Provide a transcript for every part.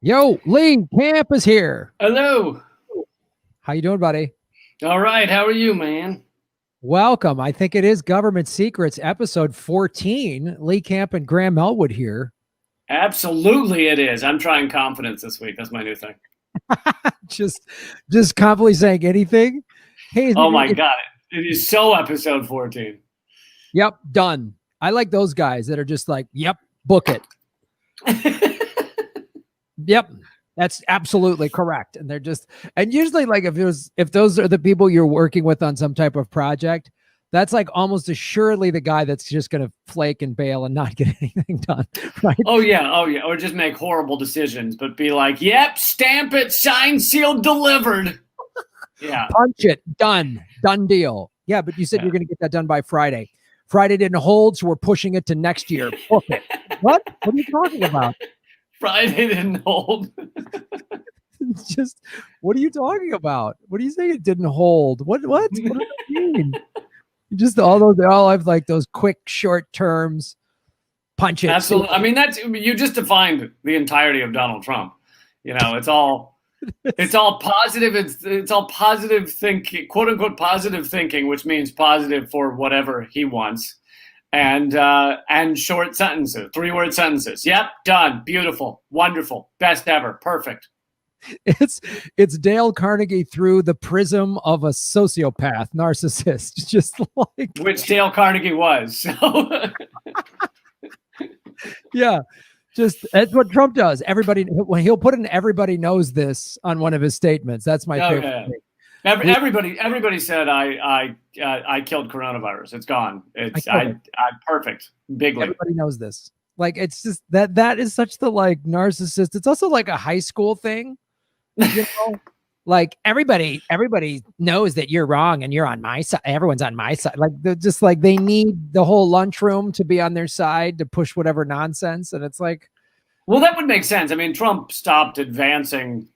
Yo, Lee Camp is here. Hello. How you doing, buddy? All right. How are you, man? Welcome. I think it is Government Secrets, episode 14. Lee Camp and Graham Elwood here. Absolutely, it is. I'm trying confidence this week. That's my new thing. just confidently saying anything. Hey, oh my God. It is so episode 14. Yep, done. I like those guys that are just like, yep, book it. Yep, that's absolutely correct. And they're just, and usually like if those are the people you're working with on some type of project, that's like almost assuredly the guy that's just going to flake and bail and not get anything done. Right? Oh yeah. Or just make horrible decisions, but be like, yep, stamp it, signed, sealed, delivered. Yeah. Punch it, done deal. Yeah, but you said you're going to get that done by Friday. Friday didn't hold, so we're pushing it to next year. Book it. What are you talking about? Friday didn't hold. Just, what are you talking about? What are you saying it didn't hold? What does that mean? Just they all have like those quick, short terms. Punch it. Absolutely. I mean, you just defined the entirety of Donald Trump. You know, it's all positive. It's all positive thinking, quote unquote, positive thinking, which means positive for whatever he wants. And short sentences, 3-word sentences. Yep, done. Beautiful, wonderful, best ever, perfect. It's Dale Carnegie through the prism of a sociopath, narcissist, just like which Dale Carnegie was. So. Yeah, just that's what Trump does. When he'll put in "everybody knows this" on one of his statements. That's my favorite thing. Everybody said I killed coronavirus. It's gone. I'm perfect. Bigly. Everybody knows this. Like it's just that is such the like narcissist. It's also like a high school thing. You know, like everybody knows that you're wrong and you're on my side. Everyone's on my side. Like they're just like they need the whole lunchroom to be on their side to push whatever nonsense. And it's like, well, that would make sense. I mean, Trump stopped advancing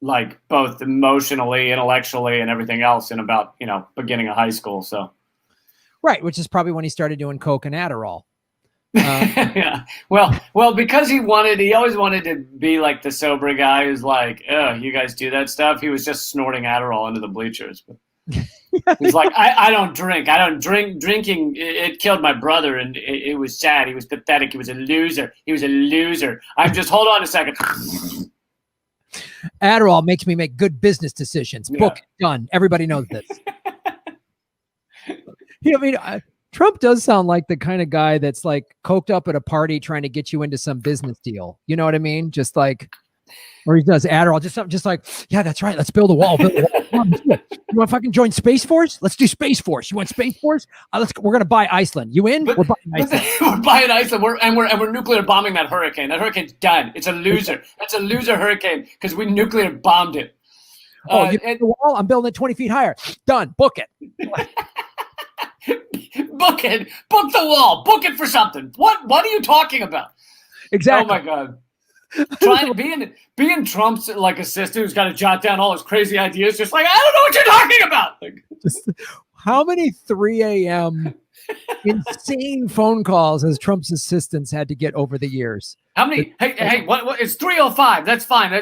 like both emotionally, intellectually, and everything else in about, beginning of high school. So, right. Which is probably when he started doing Coke and Adderall. Yeah. Well, because he always wanted to be like the sober guy who's like, oh, you guys do that stuff. He was just snorting Adderall into the bleachers. He's like, I don't drink. Drinking, it killed my brother, and it was sad. He was pathetic. He was a loser. Hold on a second. Adderall makes me make good business decisions. Yeah. Book done. Everybody knows this. I mean, Trump does sound like the kind of guy that's like coked up at a party trying to get you into some business deal. You know what I mean? Just like, or he does Adderall, just something just like, yeah, that's right. Let's build a wall. You want to fucking join Space Force? Let's do Space Force. You want Space Force? We're going to buy Iceland. You in? We're buying Iceland. We're buying Iceland. We're nuclear bombing that hurricane. That hurricane's done. It's a loser. That's a loser hurricane because we nuclear bombed it. The wall? I'm building it 20 feet higher. Done. Book it. Book it. Book the wall. Book it for something. What are you talking about? Exactly. Oh my God. Trying to be in Trump's like assistant who's got to jot down all his crazy ideas, just like, I don't know what you're talking about. Like, just, how many 3 a.m. insane phone calls has Trump's assistants had to get over the years? How many? Hey, what? It's 3:05. That's fine. How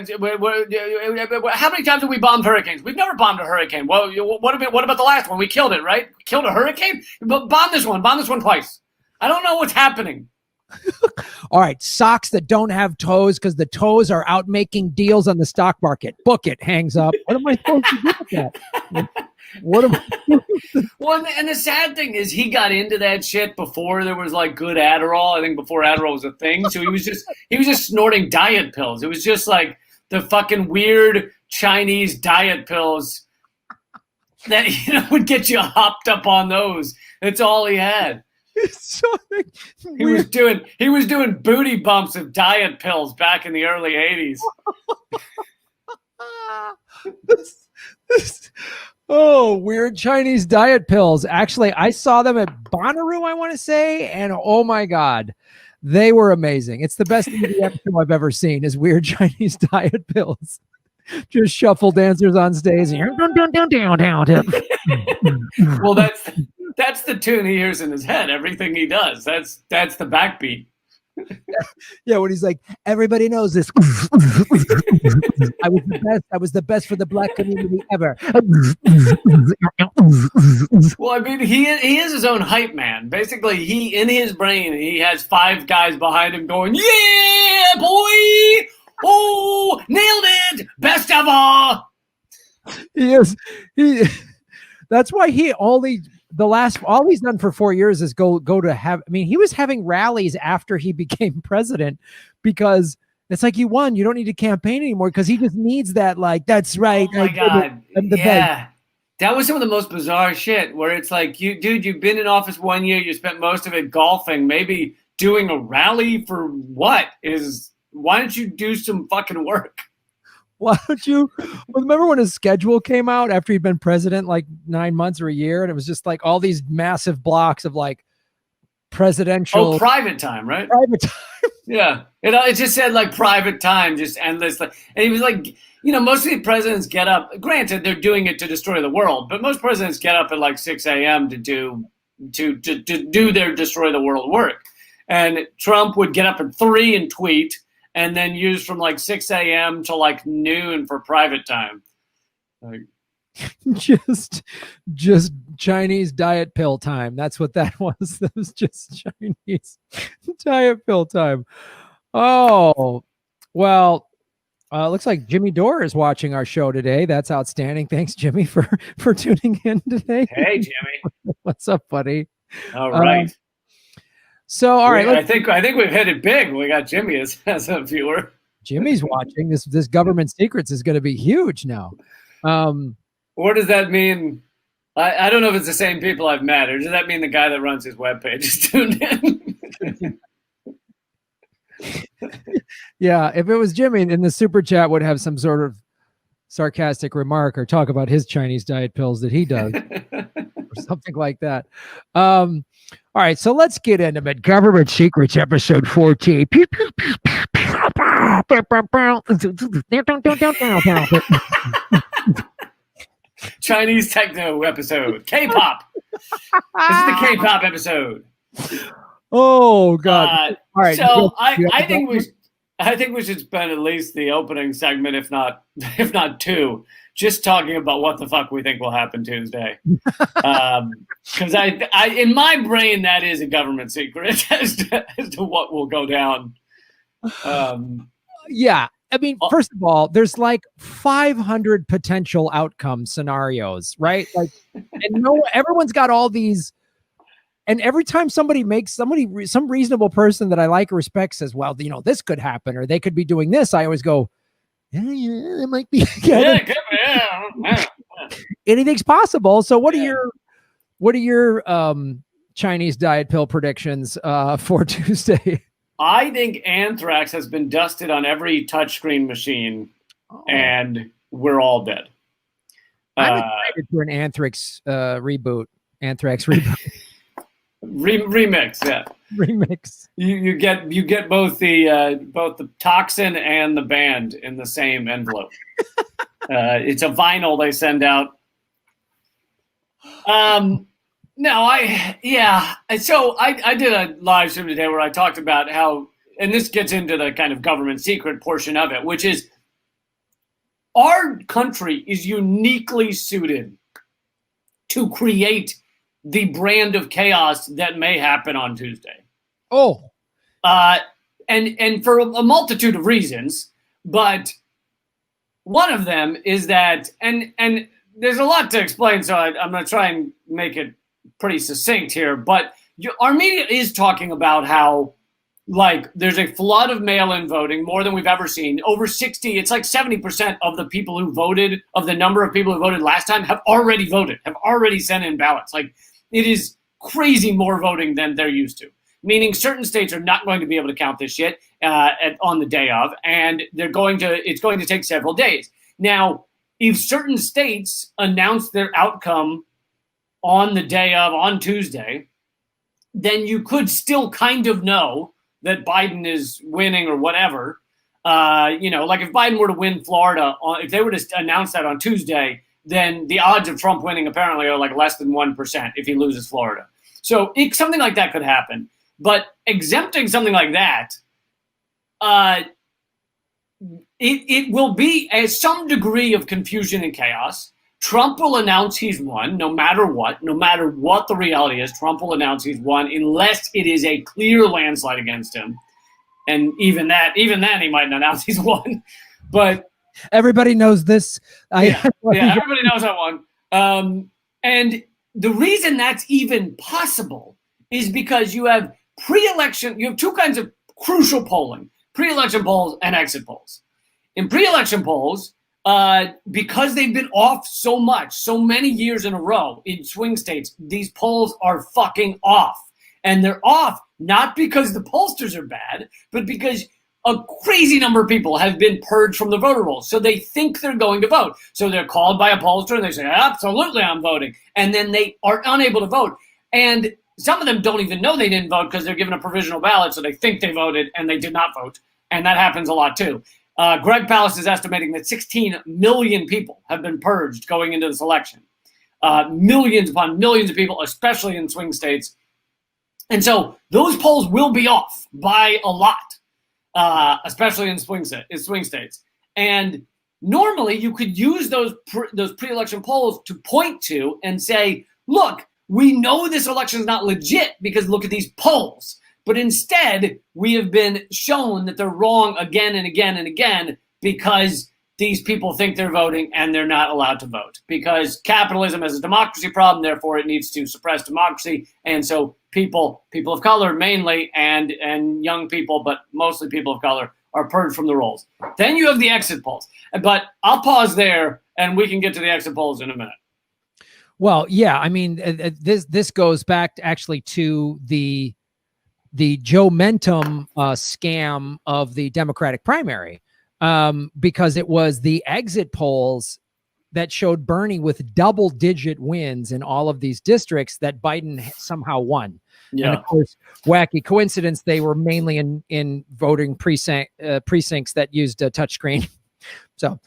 many times have we bombed hurricanes? We've never bombed a hurricane. Well, what about the last one? We killed it, right? We killed a hurricane? Bomb this one. Bomb this one twice. I don't know what's happening. All right, socks that don't have toes because the toes are out making deals on the stock market. Book it, hangs up. What am I supposed to do with that? What am I? Well, and the sad thing is he got into that shit before there was like good Adderall. I think before Adderall was a thing. So he was just snorting diet pills. It was just like the fucking weird Chinese diet pills that would get you hopped up on those. That's all he had. He was doing booty bumps of diet pills back in the early 80s. Weird Chinese diet pills. Actually, I saw them at Bonnaroo, I want to say, and oh my God, they were amazing. It's the best EDM show I've ever seen is weird Chinese diet pills. Just shuffle dancers on stage. Well, that's the tune he hears in his head. Everything he does, that's the backbeat. Yeah, when he's like, everybody knows this. I was the best. I was the best for the black community ever. Well, I mean, he is his own hype man. Basically, he in his brain he has 5 guys behind him going, "Yeah, boy! Oh, nailed it! Best ever!" He is. He. That's why he only all he's done for 4 years is go to have. I mean, he was having rallies after he became president because it's like you won. You don't need to campaign anymore because he just needs that. Like, that's right. Oh my God! I'm the best. That was some of the most bizarre shit. Where it's like, dude, you've been in office 1 year. You spent most of it golfing. Maybe doing a rally for what is? Why don't you do some fucking work? Why don't you remember when his schedule came out after he'd been president like 9 months or a year, and it was just like all these massive blocks of like presidential private time, right? Private time. Yeah, it just said like private time, just endless. Like, and he was like, most of the presidents get up. Granted, they're doing it to destroy the world, but most presidents get up at like 6 a.m. to do their destroy the world work. And Trump would get up at 3 and tweet, and then use from like 6 a.m. to like noon for private time. Like, just Chinese diet pill time. That's what that was. That was just Chinese diet pill time. Oh, well, looks like Jimmy Dore is watching our show today. That's outstanding. Thanks, Jimmy, for tuning in today. Hey, Jimmy. What's up, buddy? All right. So, all right. I think we've hit it big. We got Jimmy as a viewer. Jimmy's watching. This Government Secrets is going to be huge now. What does that mean? I don't know if it's the same people I've met, or does that mean the guy that runs his webpage is tuned in? Yeah, if it was Jimmy, then the super chat would have some sort of sarcastic remark or talk about his Chinese diet pills that he does, or something like that. All right, so let's get into it. Government Secrets, episode 14. Chinese techno episode. K-pop. This is the K-pop episode. Oh God! All right. So I think we should spend at least the opening segment, if not 2, just talking about what the fuck we think will happen Tuesday. Because I in my brain that is a government secret as to what will go down. Yeah. I mean, first of all, there's like 500 potential outcome scenarios, right? Like, and everyone's got all these. And every time some reasonable person that I like or respect says, well, this could happen, or they could be doing this, I always go, yeah, it might be. Yeah. Anything's possible. So what are your Chinese diet pill predictions for Tuesday? I think anthrax has been dusted on every touchscreen machine, and we're all dead. I'm excited for an Anthrax reboot. Anthrax reboot. Remix, yeah. Remix. You get both the toxin and the band in the same envelope. It's a vinyl they send out. So I did a live stream today where I talked about how, and this gets into the kind of government secret portion of it, which is our country is uniquely suited to create the brand of chaos that may happen on Tuesday. Oh. And for a multitude of reasons, but one of them is that, and there's a lot to explain, so I'm going to try and make it pretty succinct here, but our media is talking about how, like, there's a flood of mail-in voting, more than we've ever seen. Over 60, it's like 70% of the people who voted, of the number of people who voted last time, have already voted, have already sent in ballots. Like, it is crazy more voting than they're used to, meaning certain states are not going to be able to count this shit on the day of, and it's going to take several days. Now, if certain states announce their outcome on the day of, on Tuesday, then you could still kind of know that Biden is winning or whatever. Like if Biden were to win Florida, if they were to announce that on Tuesday, then the odds of Trump winning apparently are like less than 1% if he loses Florida. So something like that could happen. But exempting something like that, it will be some degree of confusion and chaos. Trump will announce he's won, no matter what the reality is. Trump will announce he's won unless it is a clear landslide against him. And even then, he might not announce he's won. But everybody knows this. Everybody knows I won. And the reason that's even possible is because you have pre-election. You have two kinds of crucial polling: pre-election polls and exit polls. In pre-election polls, because they've been off so much, so many years in a row in swing states, these polls are fucking off. And they're off not because the pollsters are bad, but because a crazy number of people have been purged from the voter rolls. So they think they're going to vote. So they're called by a pollster and they say, absolutely, I'm voting. And then they are unable to vote. And some of them don't even know they didn't vote because they're given a provisional ballot. So they think they voted and they did not vote. And that happens a lot too. Greg Palast is estimating that 16 million people have been purged going into this election. Millions upon millions of people, especially in swing states. And so those polls will be off by a lot, especially in swing states. And normally you could use those pre-election polls to point to and say, look, we know this election is not legit because look at these polls. But instead, we have been shown that they're wrong again and again and again because these people think they're voting and they're not allowed to vote. Because capitalism is a democracy problem, therefore it needs to suppress democracy. And so people of color mainly, and young people, but mostly people of color, are purged from the rolls. Then you have the exit polls. But I'll pause there and we can get to the exit polls in a minute. Well, yeah, I mean, this goes back actually to the Joe Mentum scam of the Democratic primary, because it was the exit polls that showed Bernie with double-digit wins in all of these districts that Biden somehow won. Yeah. And of course, wacky coincidence, they were mainly in voting precincts that used a touchscreen. So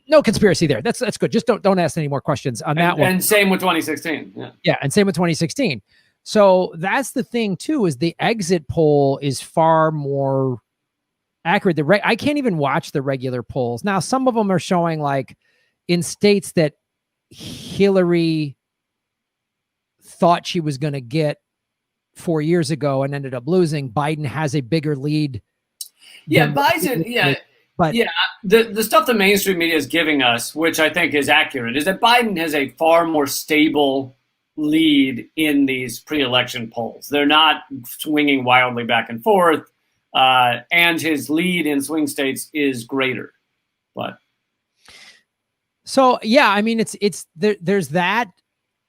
no conspiracy there. That's good. Just don't ask any more questions on that one. And same with 2016. Yeah, and same with 2016. So that's the thing too, is the exit poll is far more accurate. I can't even watch the regular polls. Now, some of them are showing like in states that Hillary thought she was going to get 4 years ago and ended up losing, Biden has a bigger lead. Yeah, Biden, yeah. But yeah, the stuff the mainstream media is giving us, which I think is accurate, is that Biden has a far more stable lead in these pre-election polls. They're not swinging wildly back and forth, and his lead in swing states is greater. But so yeah, I mean, there's that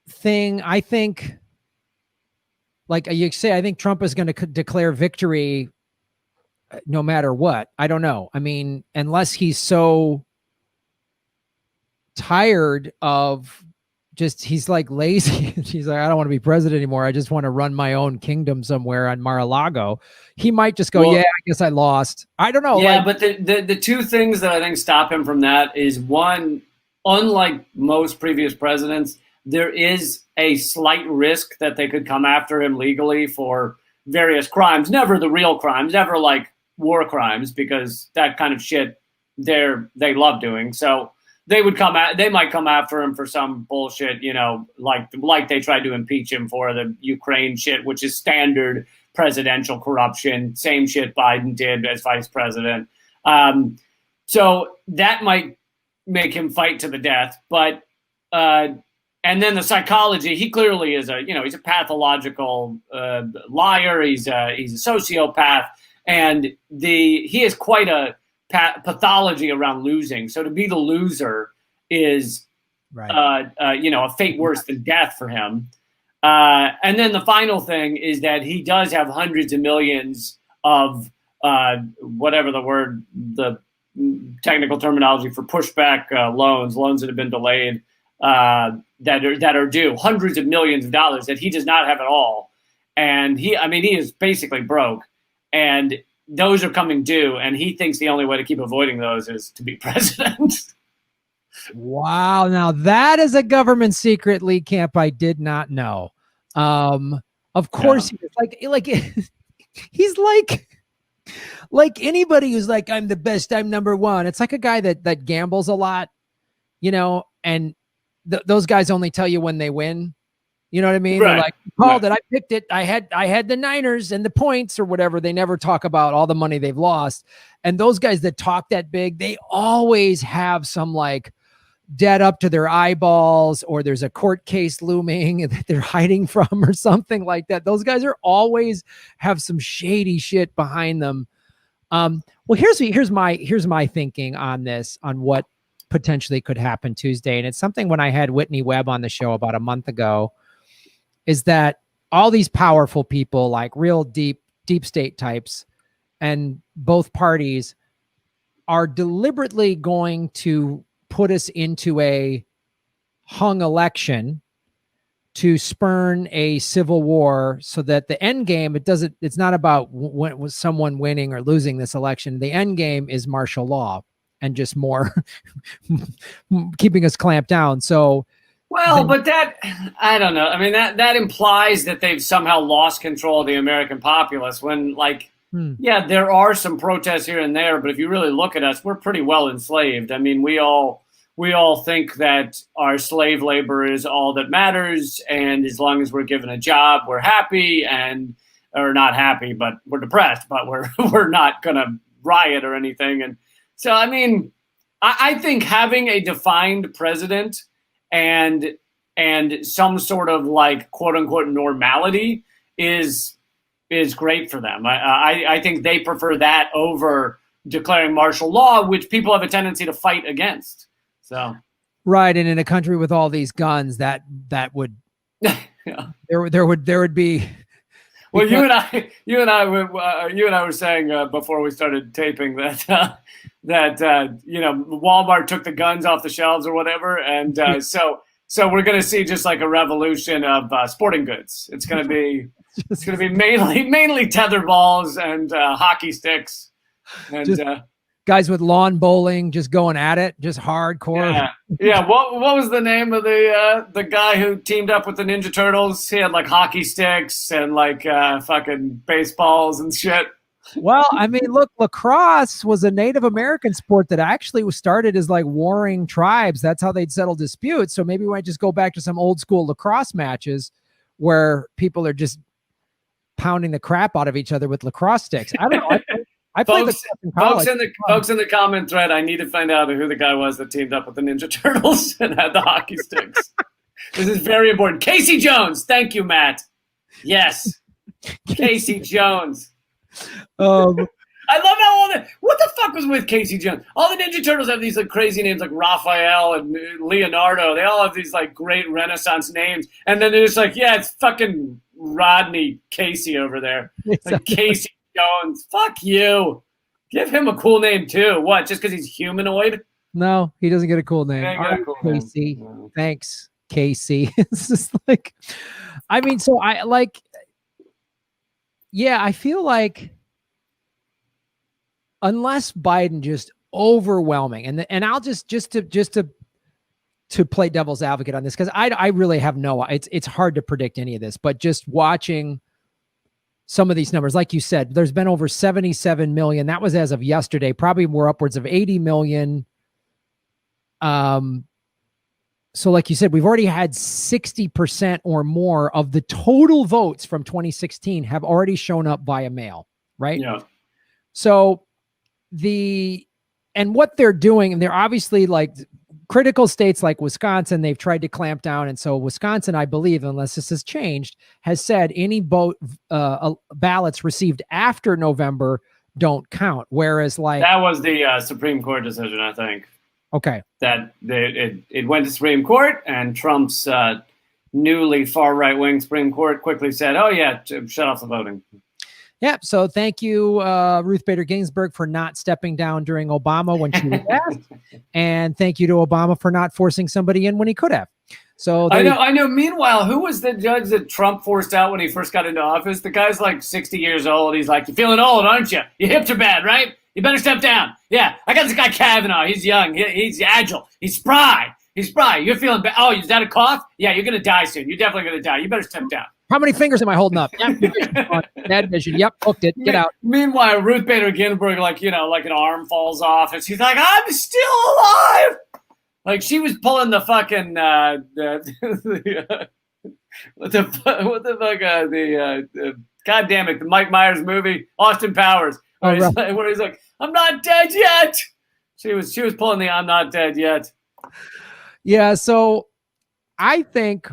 thing. I think, like you say, I think Trump is going to declare victory no matter what. I don't know. I mean, unless he's so tired of he's like lazy. He's like, I don't want to be president anymore. I just want to run my own kingdom somewhere on Mar-a-Lago. He might just go, yeah, I guess I lost. I don't know. Yeah, but the two things that I think stop him from that is, one, unlike most previous presidents, there is a slight risk that they could come after him legally for various crimes. Never the real crimes, never like war crimes, because that kind of shit they love doing. So they might come after him for some bullshit, like they tried to impeach him for the Ukraine shit, which is standard presidential corruption. Same shit Biden did as vice president. So that might make him fight to the death. But and then the psychology, he clearly is he's a pathological liar. He's a sociopath, and he has quite a pathology around losing. So to be the loser is, right. A fate worse than death for him. And then the final thing is that he does have hundreds of millions of whatever the technical terminology for pushback loans that have been delayed, that are due, hundreds of millions of dollars that he does not have at all. And he is basically broke. And those are coming due, and he thinks the only way to keep avoiding those is to be president. Wow. Now that is a government secret leak camp I did not know. Of course, yeah. Like he's like anybody who's like, I'm the best, I'm number one. It's like a guy that gambles a lot, and those guys only tell you when they win. You know what I mean? Right. They're like, called it. I picked it. I had the Niners and the points or whatever. They never talk about all the money they've lost. And those guys that talk that big, they always have some like debt up to their eyeballs, or there's a court case looming that they're hiding from or something like that. Those guys are always have some shady shit behind them. Well, here's my thinking on this, on what potentially could happen Tuesday. And it's something when I had Whitney Webb on the show about a month ago, is that all these powerful people, like real deep state types, and both parties are deliberately going to put us into a hung election to spurn a civil war, so that the end game, it's not about was someone winning or losing this election. The end game is martial law and just more keeping us clamped down. So, well, but that, I don't know. I mean, that implies that they've somehow lost control of the American populace when, like, yeah, there are some protests here and there, but if you really look at us, we're pretty well enslaved. I mean, we all think that our slave labor is all that matters, and as long as we're given a job, we're happy, or not happy, but we're depressed, but we're not going to riot or anything. And so, I mean, I think having a defined president and some sort of like quote unquote normality is great for them. I think they prefer that over declaring martial law, which people have a tendency to fight against. So, right, and in a country with all these guns, that would yeah. there would be. Well, you and I were saying before we started taping that Walmart took the guns off the shelves or whatever, and so we're going to see just like a revolution of sporting goods. It's going to be mainly tether balls and hockey sticks, and guys with lawn bowling just going at it, just hardcore. Yeah. What was the name of the guy who teamed up with the Ninja Turtles? He had like hockey sticks and like fucking baseballs and shit. Well, I mean, look, lacrosse was a Native American sport that actually was started as like warring tribes. That's how they'd settle disputes. So maybe we might just go back to some old school lacrosse matches where people are just pounding the crap out of each other with lacrosse sticks. I don't know. I played folks in the comment thread, I need to find out who the guy was that teamed up with the Ninja Turtles and had the hockey sticks. This is very important. Casey Jones. Thank you, Matt. Yes. Casey Jones. I love how what the fuck was with Casey Jones? All the Ninja Turtles have these like crazy names like Raphael and Leonardo. They all have these like great Renaissance names. And then they're just like, yeah, it's fucking Rodney Casey over there. Like Casey Jones. Fuck you. Give him a cool name too. What? Just because he's humanoid? No, he doesn't get a cool name. Cool Casey. name. No. Thanks, Casey. It's just like, I mean, so I like, yeah, I feel like unless Biden just overwhelming, and I'll just to play devil's advocate on this, because I really have it's hard to predict any of this, but just watching some of these numbers, like you said, there's been over 77 million. That was as of yesterday, probably more upwards of 80 million. So like you said, we've already had 60% or more of the total votes from 2016 have already shown up via mail, right? Yeah. So and what they're doing, and they're obviously like critical states like Wisconsin, they've tried to clamp down. And so Wisconsin, I believe, unless this has changed, has said any ballots received after November don't count. Whereas like that was the Supreme Court decision, I think. Okay. That it went to Supreme Court, and Trump's newly far right-wing Supreme Court quickly said, oh yeah, shut off the voting. Yeah. So thank you, Ruth Bader Ginsburg, for not stepping down during Obama when she was asked. And thank you to Obama for not forcing somebody in when he could have. So I know. Meanwhile, who was the judge that Trump forced out when he first got into office? The guy's like 60 years old. He's like, you're feeling old, aren't you? Your hips are bad, right? You better step down. Yeah, I got this guy Kavanaugh. He's young. He's agile. He's spry. You're feeling bad. Oh, is that a cough? Yeah, you're going to die soon. You're definitely going to die. You better step down. How many fingers am I holding up? Yep, bad vision. Yep, hooked it. Get out. Meanwhile, Ruth Bader Ginsburg, like an arm falls off, and she's like, "I'm still alive." Like she was pulling the fucking God damn it, the Mike Myers movie, Austin Powers, where he's like, "I'm not dead yet." She was pulling the "I'm not dead yet." Yeah, so I think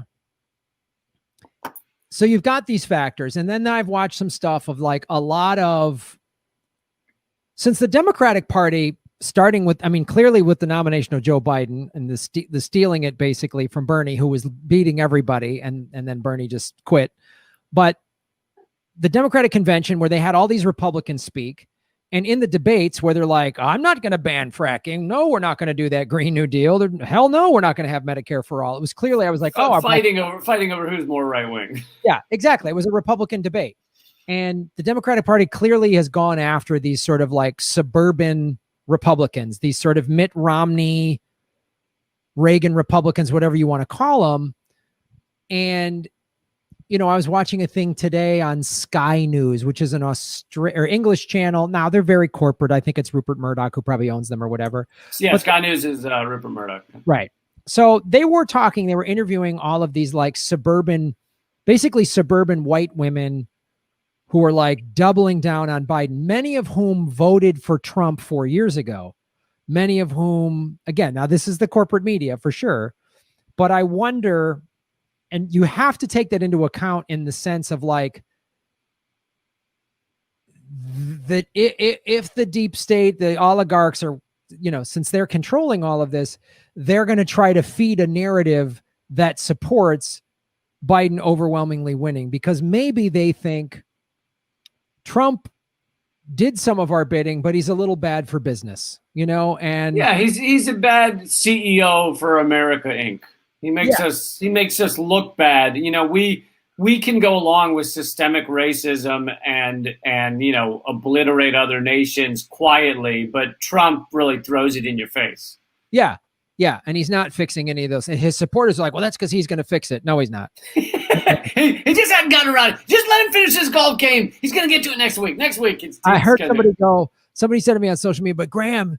so. You've got these factors, and then I've watched some stuff of like a lot of since the Democratic Party. Starting with, I mean, clearly with the nomination of Joe Biden and the stealing it basically from Bernie, who was beating everybody, and then Bernie just quit. But the Democratic convention where they had all these Republicans speak, and in the debates where they're like, I'm not going to ban fracking. No, we're not going to do that Green New Deal. Hell no, we're not going to have Medicare for all. It was clearly, I was like, fighting over who's more right wing. Yeah, exactly. It was a Republican debate. And the Democratic Party clearly has gone after these sort of like suburban Republicans, these sort of Mitt Romney, Reagan Republicans, whatever you want to call them. And, you know, I was watching a thing today on Sky News, which is an English channel. Now they're very corporate. I think it's Rupert Murdoch who probably owns them or whatever. Yeah, but Sky News is Rupert Murdoch. Right. So they were interviewing all of these like basically suburban white women who are like doubling down on Biden, many of whom voted for Trump 4 years ago, many of whom, again, now this is the corporate media for sure, but I wonder, and you have to take that into account in the sense of like, that if the deep state, the oligarchs are, you know, since they're controlling all of this, they're going to try to feed a narrative that supports Biden overwhelmingly winning, because maybe they think Trump did some of our bidding, but he's a little bad for business, you know? And yeah, he's a bad CEO for America Inc. He makes us look bad. You know, we can go along with systemic racism and you know, obliterate other nations quietly, but Trump really throws it in your face. Yeah. Yeah. And he's not fixing any of those. And his supporters are like, well, that's because he's going to fix it. No, he's not. he just hadn't gotten around it. Just let him finish his golf game. He's going to get to it next week. Next week. I heard somebody said to me on social media, but Graham,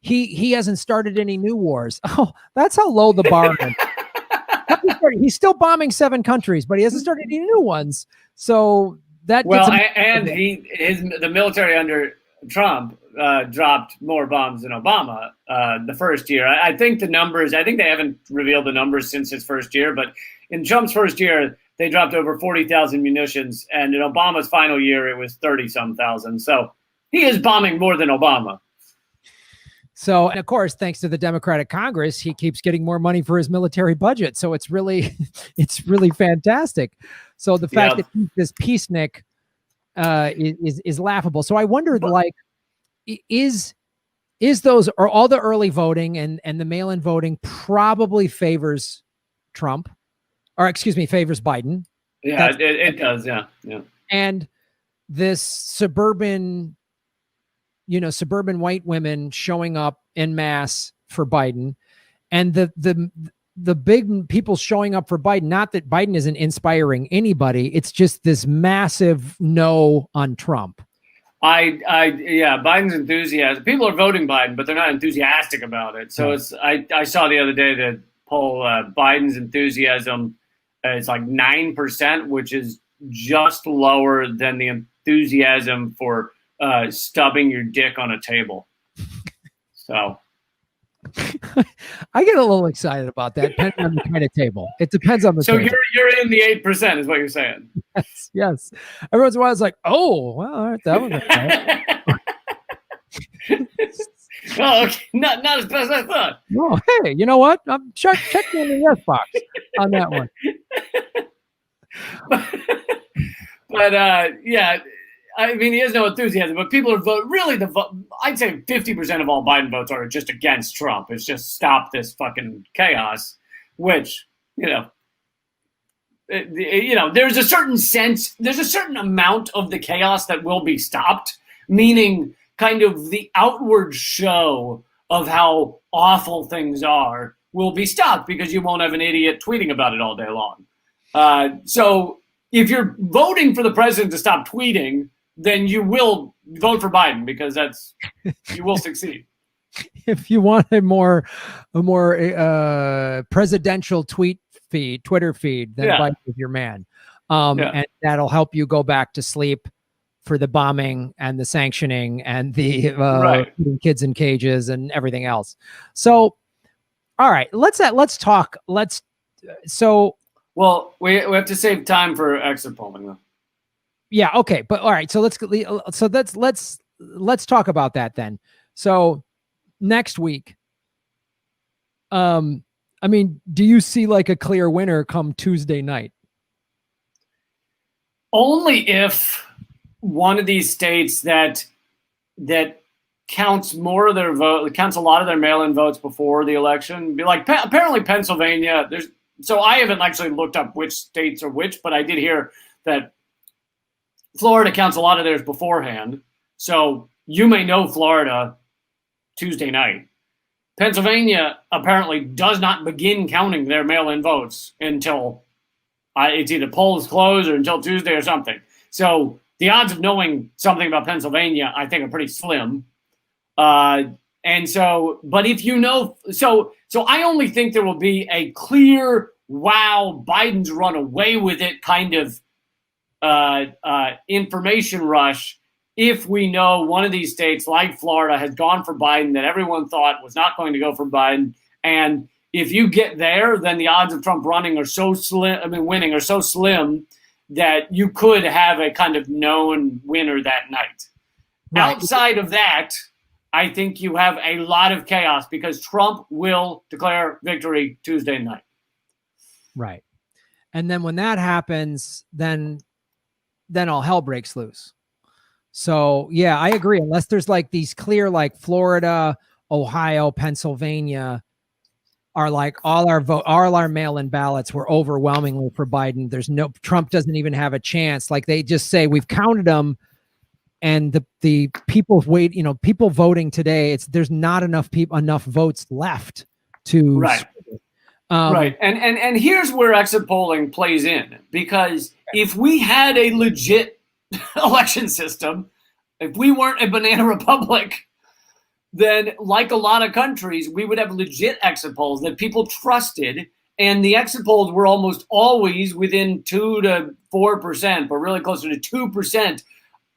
he hasn't started any new wars. Oh, that's how low the bar is. He's still bombing 7 countries, but he hasn't started any new ones. So that the military under Trump dropped more bombs than Obama the first year. I think the numbers, I think they haven't revealed the numbers since his first year, but in Trump's first year, they dropped over 40,000 munitions, and in Obama's final year, it was 30-some thousand. So he is bombing more than Obama. So, and of course, thanks to the Democratic Congress, he keeps getting more money for his military budget. So it's really fantastic. So the fact that he's this peacenik is laughable. So I wondered, like, are all the early voting and the mail-in voting probably favors Trump, or excuse me, favors Biden. Yeah, it does. Yeah. And this suburban white women showing up en masse for Biden, and the big people showing up for Biden, not that Biden isn't inspiring anybody. It's just this massive no on Trump. Biden's enthusiasm. People are voting Biden, but they're not enthusiastic about it. So I saw the other day the poll, Biden's enthusiasm is like 9%, which is just lower than the enthusiasm for stubbing your dick on a table. So I get a little excited about that, depending on the kind of table. It depends on the table. So you're in the 8%, is what you're saying. Yes. Every once in a while, it's like, oh, well, all right, that one. Oh, okay. Not as best as I thought. Oh, hey, you know what? I'm checking in the yes box on that one. But I mean, he has no enthusiasm, but people are I'd say 50% of all Biden votes are just against Trump. It's just stop this fucking chaos, which, there's a certain amount of the chaos that will be stopped, meaning kind of the outward show of how awful things are will be stopped because you won't have an idiot tweeting about it all day long. So if you're voting for the president to stop tweeting, then you will vote for Biden because you will succeed. If you want a more presidential Twitter feed, then Biden is your man. And that'll help you go back to sleep for the bombing and the sanctioning and the putting kids in cages and everything else. So, all right, let's talk. Well, we have to save time for exit polling, though. Yeah. Okay. But all right. So let's talk about that then. So next week, I mean, do you see like a clear winner come Tuesday night? Only if one of these states that counts more of their vote, counts a lot of their mail-in votes before the election. Be like apparently Pennsylvania. So I haven't actually looked up which states are which, but I did hear that Florida counts a lot of theirs beforehand. So you may know Florida Tuesday night. Pennsylvania apparently does not begin counting their mail-in votes until it's either polls close or until Tuesday or something. So the odds of knowing something about Pennsylvania, I think, are pretty slim. And so, but if you know, so I only think there will be a clear, wow, Biden's run away with it kind of information rush if we know one of these states like Florida has gone for Biden that everyone thought was not going to go for Biden. And if you get there, then the odds of Trump running are so slim, winning are so slim that you could have a kind of known winner that night. Right. Outside of that, I think you have a lot of chaos because Trump will declare victory Tuesday night. Right. And then when that happens, then all hell breaks loose. So, yeah, I agree. Unless there's like these clear, like Florida, Ohio, Pennsylvania are like all our mail-in ballots were overwhelmingly for Biden. Trump doesn't even have a chance. Like they just say, we've counted them. And the people people voting today, there's not enough votes left to right. Right. And here's where exit polling plays in, because if we had a legit election system, if we weren't a banana republic, then like a lot of countries, we would have legit exit polls that people trusted. And the exit polls were almost always within 2 to 4%, but really closer to 2%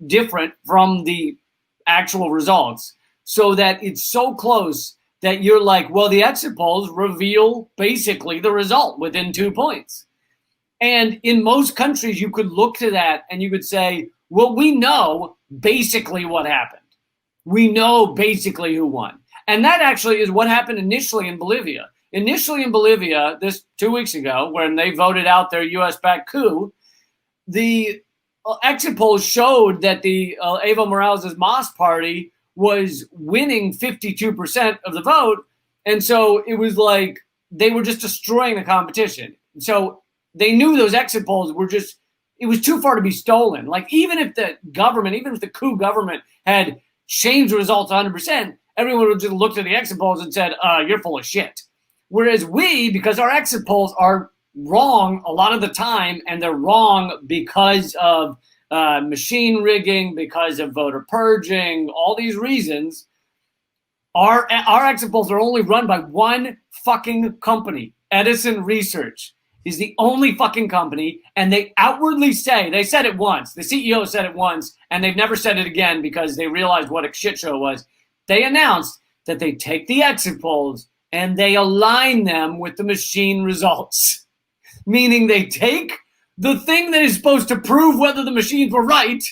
different from the actual results, so that it's so close that you're like, well, the exit polls reveal basically the result within 2 points. And in most countries, you could look to that and you could say, well, we know basically what happened. We know basically who won. And that actually is what happened initially in Bolivia. Initially in Bolivia, this 2 weeks ago, when they voted out their U.S.-backed coup, the exit polls showed that the Evo Morales' MAS party was winning 52% of the vote. And so it was like they were just destroying the competition. So they knew those exit polls were just, it was too far to be stolen. Like even if the coup government had changed the results 100%, everyone would just look at the exit polls and said, you're full of shit. Whereas because our exit polls are wrong a lot of the time, and they're wrong because of machine rigging, because of voter purging, all these reasons. Our exit polls are only run by one fucking company. Edison Research is the only fucking company, and they outwardly say, they said it once, the CEO said it once, and they've never said it again because they realized what a shit show it was. They announced that they take the exit polls and they align them with the machine results. Meaning they take the thing that is supposed to prove whether the machines were right,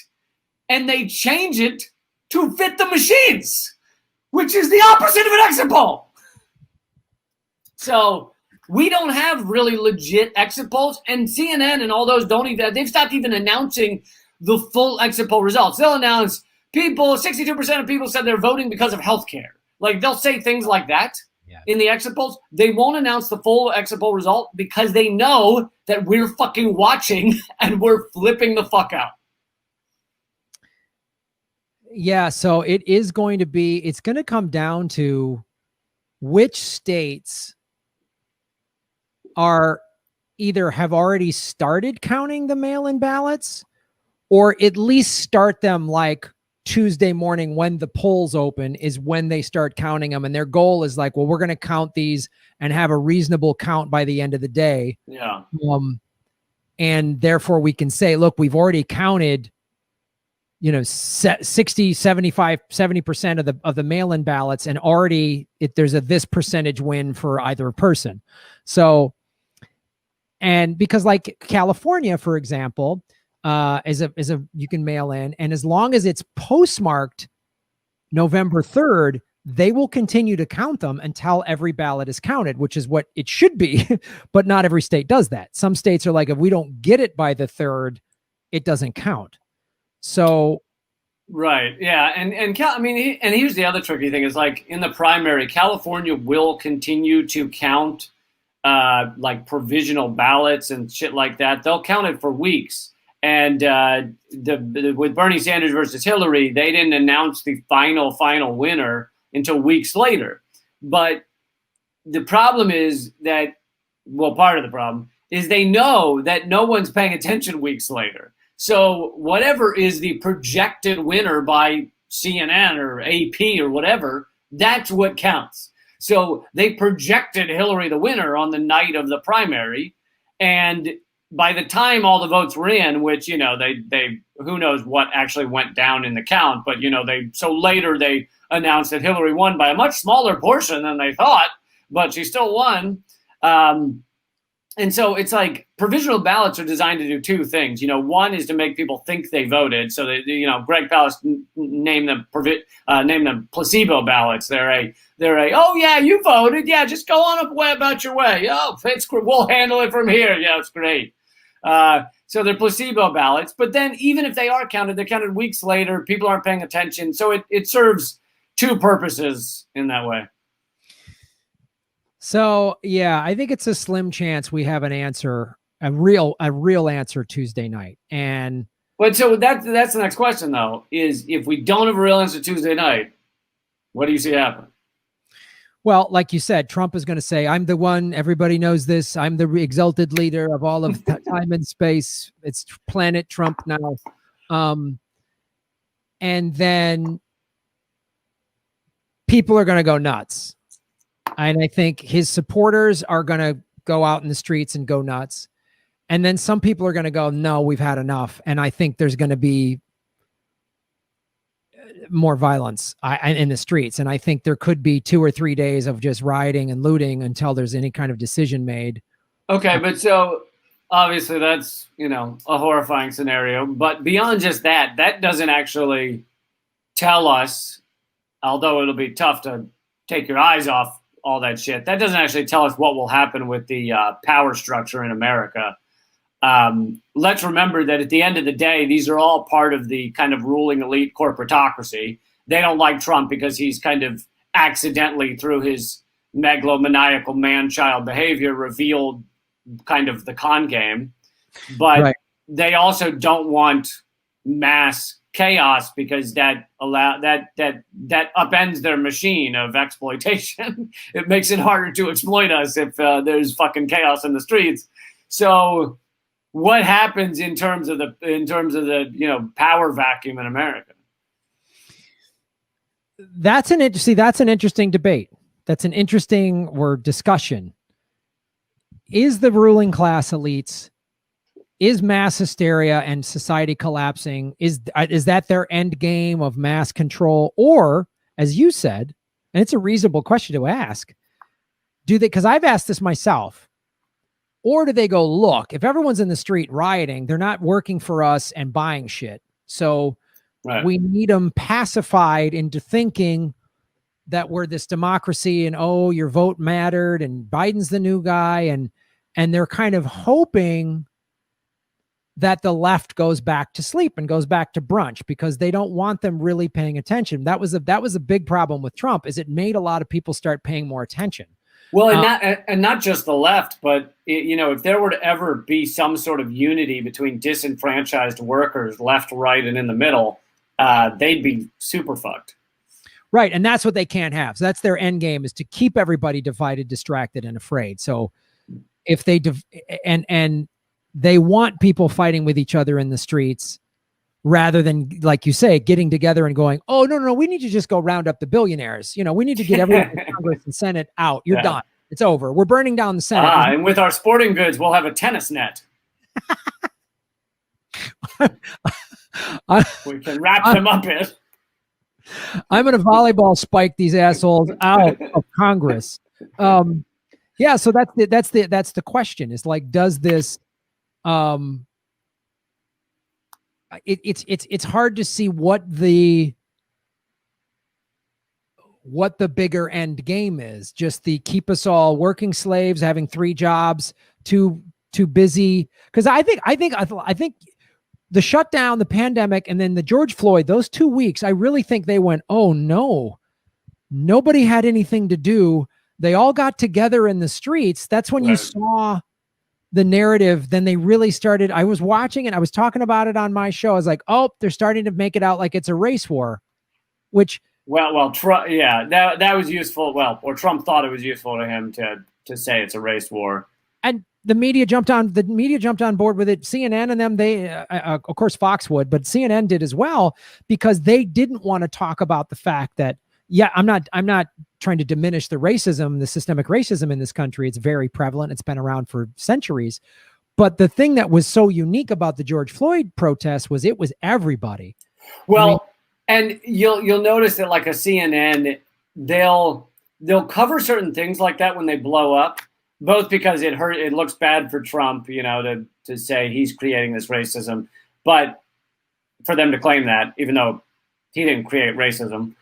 and they change it to fit the machines, which is the opposite of an exit poll. So we don't have really legit exit polls, and CNN and all those they've stopped even announcing the full exit poll results. They'll announce 62% of people said they're voting because of healthcare. Like they'll say things like that. In the exit polls, they won't announce the full exit poll result because they know that we're fucking watching and we're flipping the fuck out. Yeah, so it's going to come down to which states are either have already started counting the mail-in ballots, or at least start them like Tuesday morning when the polls open is when they start counting them. And their goal is like, well, we're going to count these and have a reasonable count by the end of the day. Yeah. And therefore we can say, look, we've already counted, 60, 75, 70% of the mail-in ballots, and already there's this percentage win for either person. So, and because like California, for example, you can mail in, and as long as it's postmarked November 3rd, they will continue to count them until every ballot is counted, which is what it should be. But not every state does that. Some states are like, if we don't get it by the 3rd, it doesn't count. So, right, yeah, and here's the other tricky thing is, like, in the primary, California will continue to count like provisional ballots and shit like that. They'll count it for weeks. And with Bernie Sanders versus Hillary, they didn't announce the final winner until weeks later. But the problem is that, well, part of the problem is they know that no one's paying attention weeks later. So whatever is the projected winner by CNN or AP or whatever, that's what counts. So they projected Hillary the winner on the night of the primary, and by the time all the votes were in, which, they who knows what actually went down in the count, but, later they announced that Hillary won by a much smaller portion than they thought, but she still won. And so it's like provisional ballots are designed to do two things. One is to make people think they voted. So that, Greg Palast named them placebo ballots. They're a, oh yeah, you voted. Yeah, just go on about your way. Oh, we'll handle it from here. Yeah, it's great. So they're placebo ballots. But then even if they are counted, they're counted weeks later. People aren't paying attention. So it serves two purposes in that way. So yeah, I think it's a slim chance we have an answer, a real answer Tuesday night. But so that's the next question though, is if we don't have a real answer Tuesday night, what do you see happen? Well, like you said, Trump is going to say, I'm the one, everybody knows this. I'm the exalted leader of all of time and space. It's planet Trump now. And then people are going to go nuts. And I think his supporters are going to go out in the streets and go nuts. And then some people are going to go, no, we've had enough. And I think there's going to be more violence in the streets. And I think there could be 2 or 3 days of just rioting and looting until there's any kind of decision made. Okay, but so obviously that's, a horrifying scenario. But beyond just that, that doesn't actually tell us, although it'll be tough to take your eyes off all that shit, that doesn't actually tell us what will happen with the power structure in America. Let's remember that at the end of the day, these are all part of the kind of ruling elite corporatocracy. They don't like Trump because he's kind of accidentally, through his megalomaniacal man-child behavior, revealed kind of the con game. But right. They also don't want mass chaos because that upends their machine of exploitation. It makes it harder to exploit us if there's fucking chaos in the streets. So what happens in terms of the power vacuum in America? That's an interesting debate. That's an interesting discussion. Is the ruling class elites, is mass hysteria and society collapsing, is that their end game of mass control? Or, as you said, and it's a reasonable question to ask, because I've asked this myself, or do they go, look, if everyone's in the street rioting, they're not working for us and buying shit. So right. We need them pacified into thinking that we're this democracy and, oh, your vote mattered and Biden's the new guy. And they're kind of hoping that the left goes back to sleep and goes back to brunch because they don't want them really paying attention. That was a big problem with Trump, is it made a lot of people start paying more attention. Well, and not just the left, but if there were to ever be some sort of unity between disenfranchised workers, left, right, and in the middle, they'd be super fucked. Right, and that's what they can't have. So that's their end game, is to keep everybody divided, distracted, and afraid. So if they and they want people fighting with each other in the streets rather than, like you say, getting together and going, oh, no, we need to just go round up the billionaires. We need to get everyone in Congress and Senate out. You're done. It's over. We're burning down the Senate. And with our sporting goods, we'll have a tennis net. We can wrap them up in. I'm going to volleyball spike these assholes out of Congress. Yeah, so that's the question. Is like, does this? It's hard to see what the bigger end game is. Just the keep us all working slaves, having 3 jobs, too busy. Because I think the shutdown, the pandemic, and then the George Floyd, those 2 weeks, I really think they went, oh no, nobody had anything to do. They all got together in the streets. That's when you saw the narrative. Then they really started. I was watching it. I was talking about it on my show. I was like, oh, they're starting to make it out like it's a race war, which. Well, Trump, that was useful. Well, or Trump thought it was useful to him to say it's a race war. And the media jumped on board with it. CNN and them, they, of course, Fox would, but CNN did as well, because they didn't want to talk about the fact that, I'm not trying to diminish the racism, the systemic racism in this country. It's very prevalent. It's been around for centuries. But the thing that was so unique about the George Floyd protest was it was everybody. Well, and you'll notice that, like a CNN, they'll cover certain things like that when they blow up, both because it looks bad for Trump, to say he's creating this racism, but for them to claim that, even though he didn't create racism,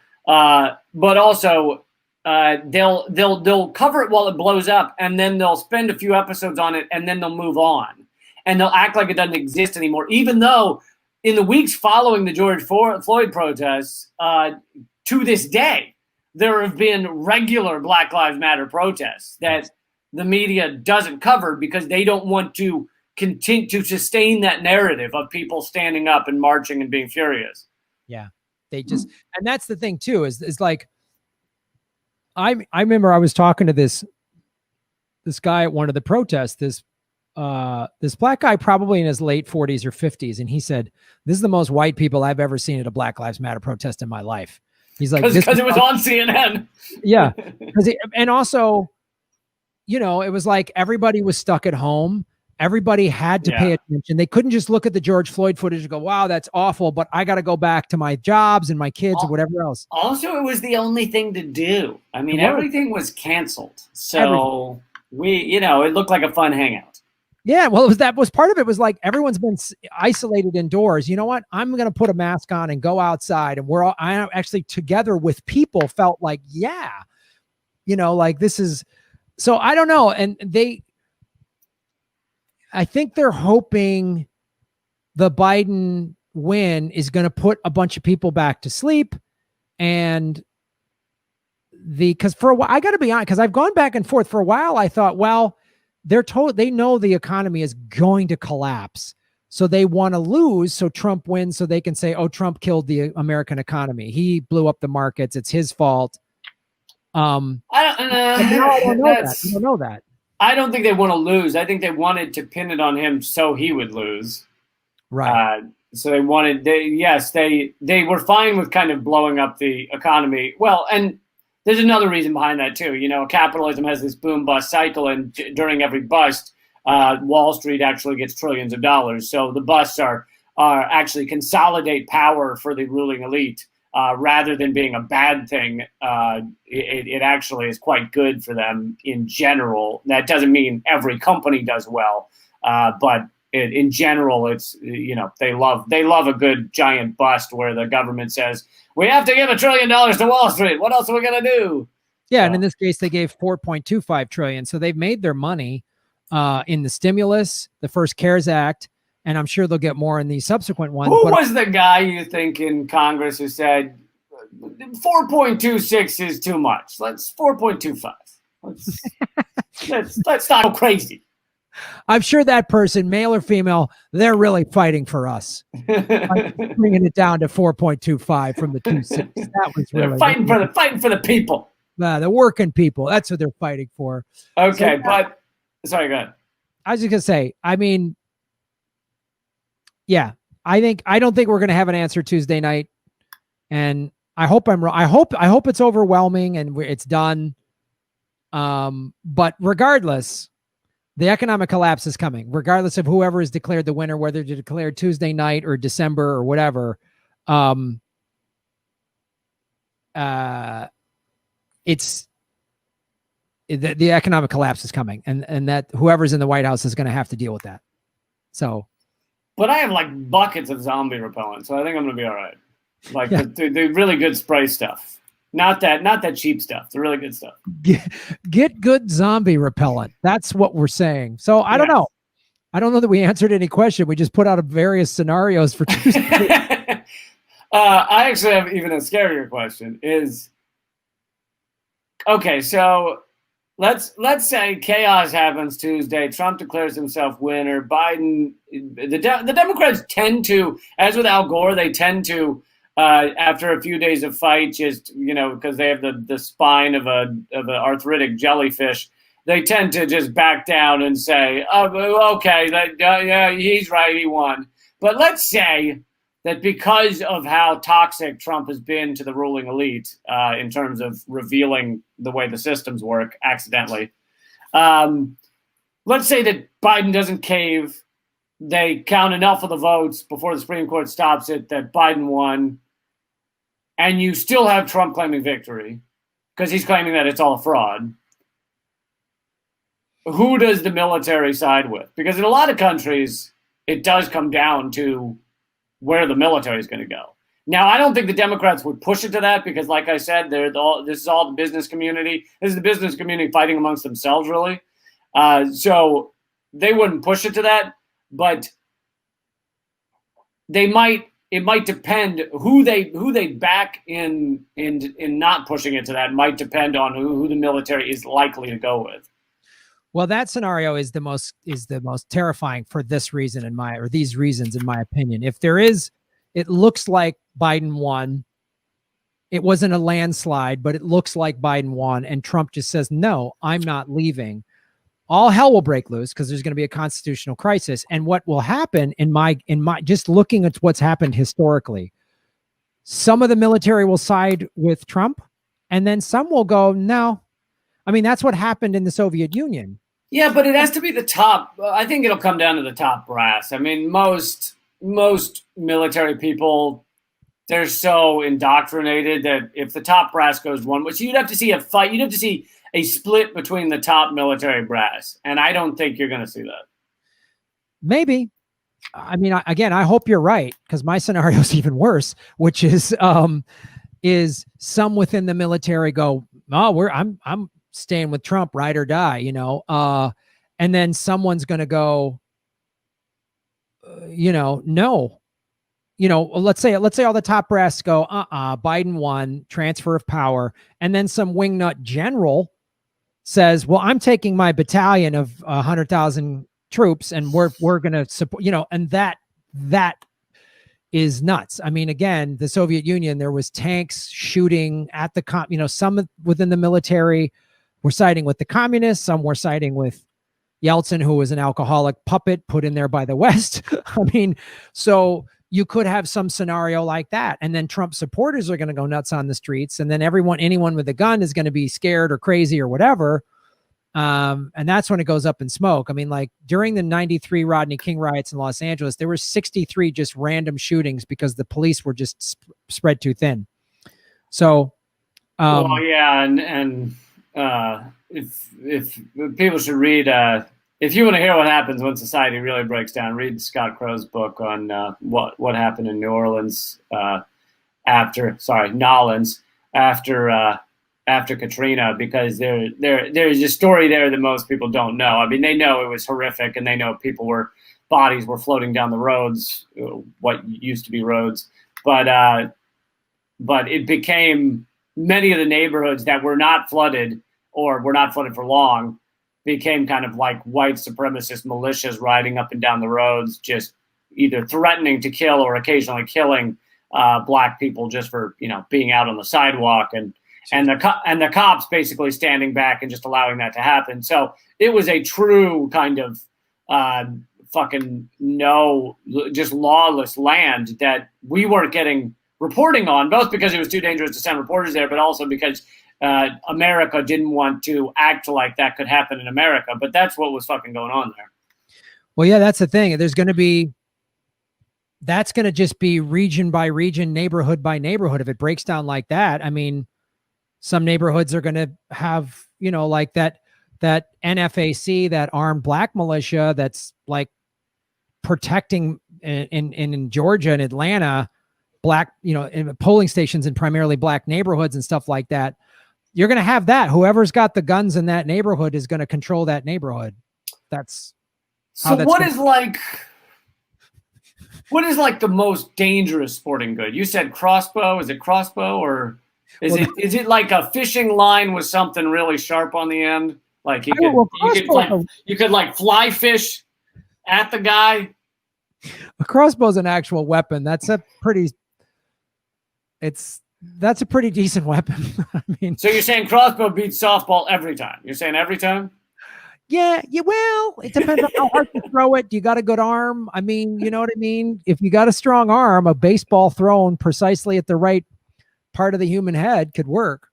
but also they'll cover it while it blows up, and then they'll spend a few episodes on it, and then they'll move on, and they'll act like it doesn't exist anymore, even though in the weeks following the George Floyd protests, to this day, there have been regular Black Lives Matter protests that the media doesn't cover because they don't want to continue to sustain that narrative of people standing up and marching and being furious. Yeah, they just, and that's the thing too, is like, I remember I was talking to this guy at one of the protests, this black guy, probably in his late 40s or 50s. And he said, this is the most white people I've ever seen at a Black Lives Matter protest in my life. He's like, because it was on CNN. Yeah. And also, it was like everybody was stuck at home. Everybody had to pay attention. They couldn't just look at the George Floyd footage and go, wow, that's awful, but I got to go back to my jobs and my kids or whatever else. Also, it was the only thing to do. I mean, everything was canceled. So it looked like a fun hangout. Yeah, well, that was part of it. Was like everyone's been isolated indoors. You know what? I'm going to put a mask on and go outside, and I actually together with people felt like, like this is. So I don't know, and I think they're hoping the Biden win is going to put a bunch of people back to sleep, and because for a while, I got to be honest, because I've gone back and forth for a while. I thought, well, they know the economy is going to collapse. So they want to lose. So Trump wins so they can say, oh, Trump killed the American economy. He blew up the markets. It's his fault. I don't know that. I don't think they want to lose. I think they wanted to pin it on him so he would lose. Right. So they were fine with kind of blowing up the economy. Well, and there's another reason behind that too. Capitalism has this boom bust cycle, and during every bust, Wall Street actually gets trillions of dollars. So the busts are actually consolidate power for the ruling elite, rather than being a bad thing. It actually is quite good for them in general. That doesn't mean every company does well, but in general, it's they love a good giant bust where the government says, we have to give $1 trillion to Wall Street. What else are we going to do? Yeah. And in this case, they gave $4.25 trillion. So they've made their money in the stimulus, the first CARES Act, and I'm sure they'll get more in the subsequent ones. Who was the guy you think in Congress who said 4.26 is too much? Let's 4.25. Let's not go crazy. I'm sure that person, male or female, they're really fighting for us. Bringing it down to 4.25 from the 2.6. That was really fighting for the people. The working people. That's what they're fighting for. Okay, but Sorry, go ahead. I was just gonna say, I mean, yeah, I don't think we're gonna have an answer Tuesday night, and I hope I'm wrong. I hope it's overwhelming and it's done. But regardless, the economic collapse is coming, regardless of whoever is declared the winner, whether to declare Tuesday night or December or whatever. It's the economic collapse is coming, and that whoever's in the White House is going to have to deal with that. So, but I have like buckets of zombie repellent, so I think I'm going to be all right. Like the really good spray stuff, not that cheap stuff. The really good stuff. Get good zombie repellent. That's what we're saying. So I don't know. I don't know that we answered any question. We just put out various scenarios for Tuesday. I actually have even a scarier question. Is okay. So let's say chaos happens Tuesday. Trump declares himself winner. Biden. The Democrats tend to, as with Al Gore, they tend to. After a few days of fight, just because they have the spine of an arthritic jellyfish, they tend to just back down and say, "Oh, okay, yeah, he's right, he won." But let's say that because of how toxic Trump has been to the ruling elite in terms of revealing the way the systems work accidentally, let's say that Biden doesn't cave. They count enough of the votes before the Supreme Court stops it that Biden won. And you still have Trump claiming victory because he's claiming that it's all a fraud. Who does the military side with? Because in a lot of countries, it does come down to where the military is going to go. Now, I don't think the Democrats would push it to that because, like I said, this is all the business community. This is the business community fighting amongst themselves, really. So they wouldn't push it to that, but they might. It might depend who they back in not pushing it to that. Might depend on who the military is likely to go with. Well, that scenario is the most terrifying for this reason these reasons in my opinion. If there is, it looks like Biden won. It wasn't a landslide, but it looks like Biden won, and Trump just says, "No, I'm not leaving." All hell will break loose because there's going to be a constitutional crisis. And what will happen in my just looking at what's happened historically, some of the military will side with Trump and then some will go, no. I mean, that's what happened in the Soviet Union. Yeah, but it has to be the top. I think it'll come down to the top brass. I mean, most military people, they're so indoctrinated that if the top brass goes one way, so you'd have to see a fight. You'd have to see a split between the top military brass. And I don't think you're going to see that. Maybe. I mean, again, I hope you're right because my scenario is even worse, which is some within the military go, "Oh, I'm staying with Trump, ride or die," and then someone's going to go, no. Let's say all the top brass go, Biden won, transfer of power. And then some wingnut general says, well, I'm taking my battalion of 100,000 troops and we're going to support, and that is nuts. I mean, again, the Soviet Union, there was tanks shooting at some within the military were siding with the communists. Some were siding with Yeltsin, who was an alcoholic puppet put in there by the West. I mean, so you could have some scenario like that. And then Trump supporters are going to go nuts on the streets. And then anyone with a gun is going to be scared or crazy or whatever. And that's when it goes up in smoke. I mean, like during the 93 Rodney King riots in Los Angeles, there were 63 just random shootings because the police were just spread too thin. So, well, yeah. And if people should read, if you want to hear what happens when society really breaks down, read Scott Crow's book on what happened in New Orleans Nolens after Katrina, because there's a story there that most people don't know. I mean, they know it was horrific, and they know bodies were floating down the roads, what used to be roads, but it became many of the neighborhoods that were not flooded or were not flooded for long became kind of like white supremacist militias riding up and down the roads, just either threatening to kill or occasionally killing black people just for being out on the sidewalk. And and the cops basically standing back and just allowing that to happen. So it was a true kind of just lawless land that we weren't getting reporting on, both because it was too dangerous to send reporters there, but also because America didn't want to act like that could happen in America. But that's what was fucking going on there. Well, yeah, that's the thing. That's going to just be region by region, neighborhood by neighborhood. If it breaks down like that, I mean, some neighborhoods are going to have, like that NFAC, that armed black militia that's like protecting in Georgia and Atlanta, black, in polling stations in primarily black neighborhoods and stuff like that. You're going to have that. Whoever's got the guns in that neighborhood is going to control that neighborhood. That's so. What is like the most dangerous sporting good? You said crossbow. Is it crossbow, or is it like a fishing line with something really sharp on the end? Like you could like fly fish at the guy. A crossbow is an actual weapon. That's a pretty decent weapon. I mean, so you're saying crossbow beats softball every time? You're saying every time? Yeah. Well, it depends on how hard you throw it. You got a good arm. I mean, you know what I mean? If you got a strong arm, a baseball thrown precisely at the right part of the human head could work.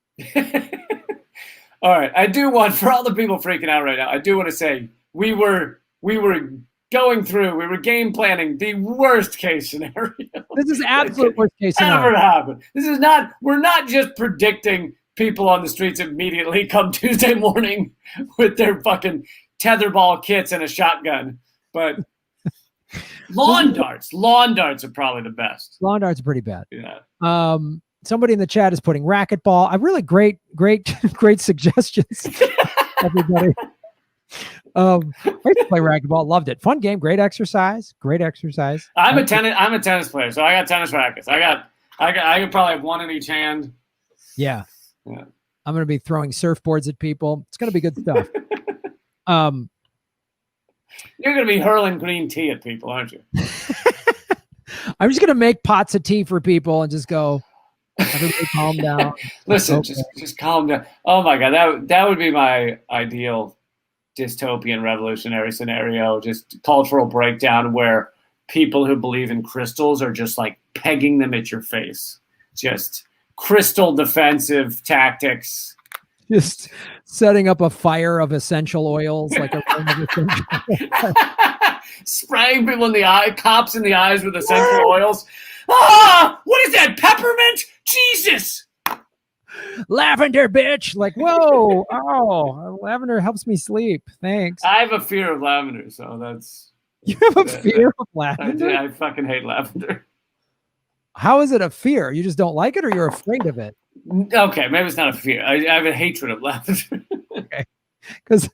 All right. I do want, for all the people freaking out right now, I do want to say we were game planning the worst case scenario. This is absolute worst case scenario. Ever happen. We're not just predicting people on the streets immediately come Tuesday morning with their fucking tetherball kits and a shotgun, but lawn darts are probably the best. Lawn darts are pretty bad. Yeah. Somebody in the chat is putting racquetball. I really great suggestions, everybody. I used to play racquetball. Loved it. Fun game. Great exercise. I'm a tennis player, so I got tennis rackets. I could probably have one in each hand. Yeah. I'm going to be throwing surfboards at people. It's going to be good stuff. You're going to be hurling green tea at people, aren't you? I'm just going to make pots of tea for people and just go, everybody calm down. Listen, just calm down. Oh my God. That would be my ideal dystopian revolutionary scenario, just cultural breakdown where people who believe in crystals are just like pegging them at your face. Just crystal defensive tactics. Just setting up a fire of essential oils, like spraying people in the eye, cops in the eyes with essential oils. Ah, what is that? Peppermint? Jesus! Lavender, bitch! Like, whoa! Oh, lavender helps me sleep. Thanks. I have a fear of lavender, so that's. You have a fear of lavender? I fucking hate lavender. How is it a fear? You just don't like it, or you're afraid of it? Okay, maybe it's not a fear. I have a hatred of lavender. Okay, because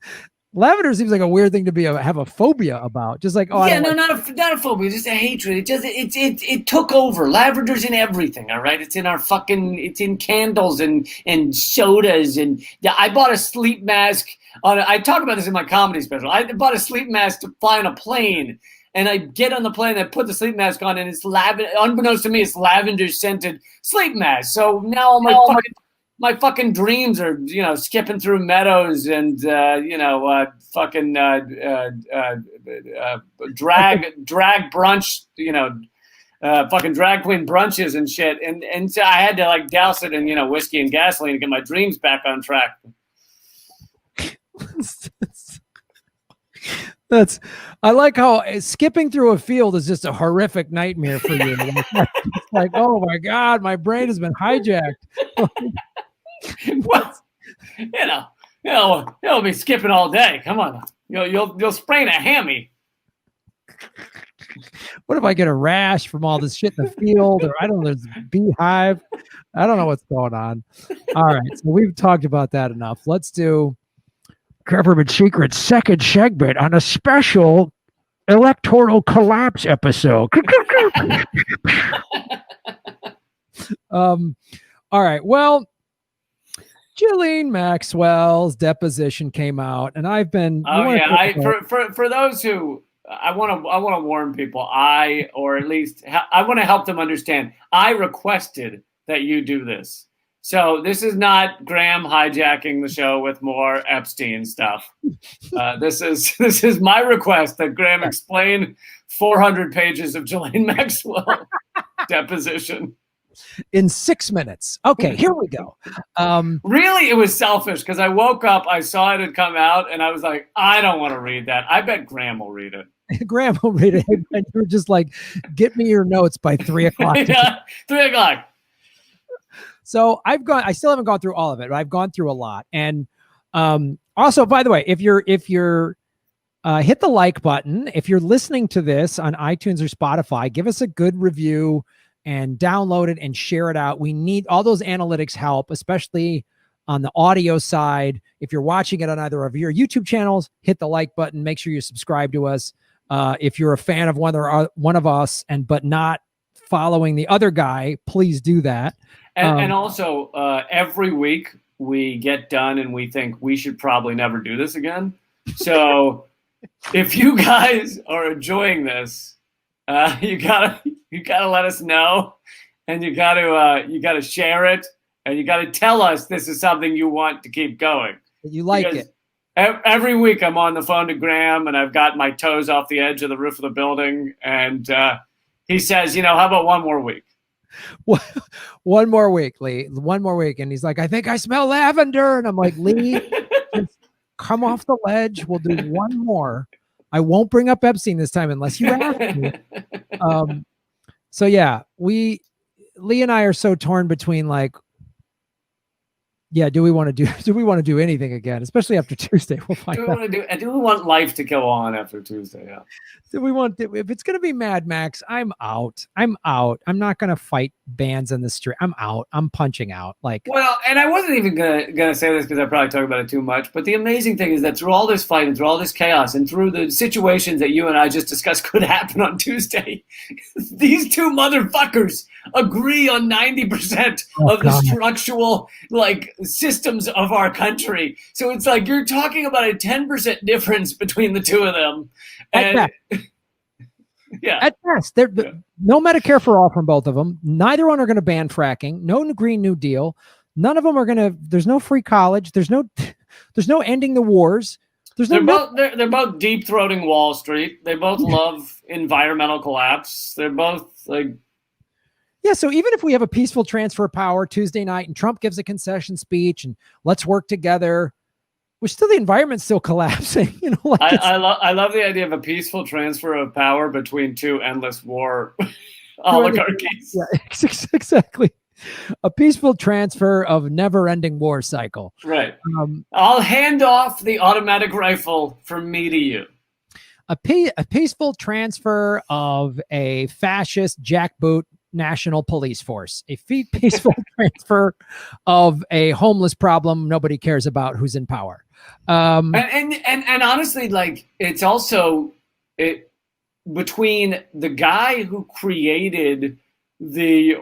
lavender seems like a weird thing to have a phobia about. Just like, not a phobia, just a hatred. It took over. Lavender's in everything. All right, it's in candles and sodas and I bought a sleep mask. I talked about this in my comedy special. I bought a sleep mask to fly on a plane. And I get on the plane, I put the sleep mask on, and it's unbeknownst to me, it's lavender scented sleep mask. So now all my fucking dreams are, skipping through meadows and drag brunch, fucking drag queen brunches and shit. And so I had to like douse it in whiskey and gasoline to get my dreams back on track. I like how skipping through a field is just a horrific nightmare for you. It's like, oh my God, my brain has been hijacked. Well, you'll be skipping all day. Come on, you'll sprain a hammy. What if I get a rash from all this shit in the field, or I don't know, there's a beehive? I don't know what's going on. All right, so we've talked about that enough. Let's do Government Secret's second segment on a special electoral collapse episode. All right. Well, Ghislaine Maxwell's deposition came out, and I've been. For those who I want to warn people. Or at least I want to help them understand. I requested that you do this. So this is not Graham hijacking the show with more Epstein stuff. This is my request that Graham explain 400 pages of Ghislaine Maxwell deposition. In 6 minutes. Okay, here we go. Really, it was selfish because I woke up, I saw it had come out, and I was like, I don't want to read that. I bet Graham will read it. Graham will read it. And you're just like, get me your notes by 3 o'clock. Yeah, 3 o'clock. So I still haven't gone through all of it, but I've gone through a lot. And also, by the way, if you're hit the like button, if you're listening to this on iTunes or Spotify, give us a good review and download it and share it out. We need all those analytics help, especially on the audio side. If you're watching it on either of your YouTube channels, hit the like button. Make sure you subscribe to us. If you're a fan of one of us but not following the other guy, please do that. And also, every week we get done and we think we should probably never do this again. So if you guys are enjoying this, you gotta let us know, and you gotta share it, and you gotta tell us this is something you want to keep going. You like because it. Every week I'm on the phone to Graham, and I've got my toes off the edge of the roof of the building, and he says, how about one more week? One more week, Lee. One more week. And he's like, I think I smell lavender. And I'm like, Lee, just come off the ledge. We'll do one more. I won't bring up Epstein this time unless you ask me. So yeah, Lee and I are so torn between like, yeah, do we want to do anything again, especially after Tuesday? We'll find out. Do we want life to go on after Tuesday? Yeah. If it's going to be Mad Max, I'm out. I'm not going to fight bands in the street. I'm out. I'm punching out. Well, and I wasn't even gonna say this because I probably talk about it too much. But the amazing thing is that through all this fight and through all this chaos and through the situations that you and I just discussed could happen on Tuesday, these two motherfuckers agree on 90% of the structural systems of our country. So it's like you're talking about a 10% difference between the two of them. And yeah, at best, no Medicare for all from both of them. Neither one are going to ban fracking. No Green New Deal. None of them are going to. There's no free college. There's no ending the wars. They're both deep throating Wall Street. They both love environmental collapse. They're both yeah. So even if we have a peaceful transfer of power Tuesday night and Trump gives a concession speech and let's work together, the environment's still collapsing. I love the idea of a peaceful transfer of power between two endless war oligarchies. Yeah, exactly. A peaceful transfer of never-ending war cycle. Right. I'll hand off the automatic rifle from me to you. A peaceful transfer of a fascist jackboot national police force. A peaceful transfer of a homeless problem nobody cares about who's in power. And honestly, it's also between the guy who created in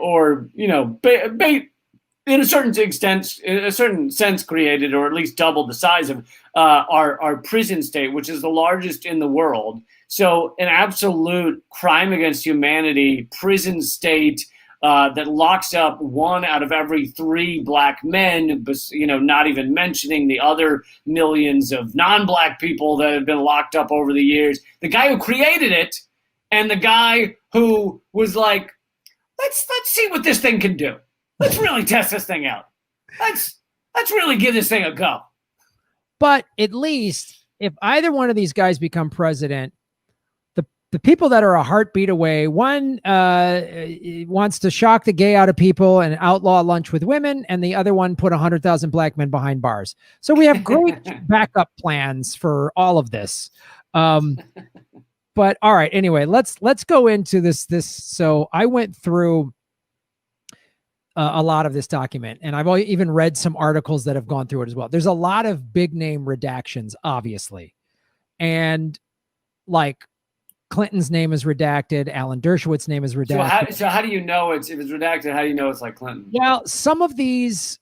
a certain sense created, or at least doubled the size of our prison state, which is the largest in the world. So an absolute crime against humanity prison state that locks up 1 out of every 3 black men, not even mentioning the other millions of non-black people that have been locked up over the years. The guy who created it and the guy who was like, let's see what this thing can do. Let's really test this thing out. Let's really give this thing a go. But at least if either one of these guys become president, the people that are a heartbeat away, one wants to shock the gay out of people and outlaw lunch with women, and the other one put 100,000 black men behind bars. So we have great backup plans for all of this. But all right, anyway, let's go into this. So I went through a lot of this document, and I've even read some articles that have gone through it as well. There's a lot of big name redactions, obviously, and Clinton's name is redacted. Alan Dershowitz's name is redacted. So how do you know if it's redacted? How do you know it's like Clinton? Well, some of these,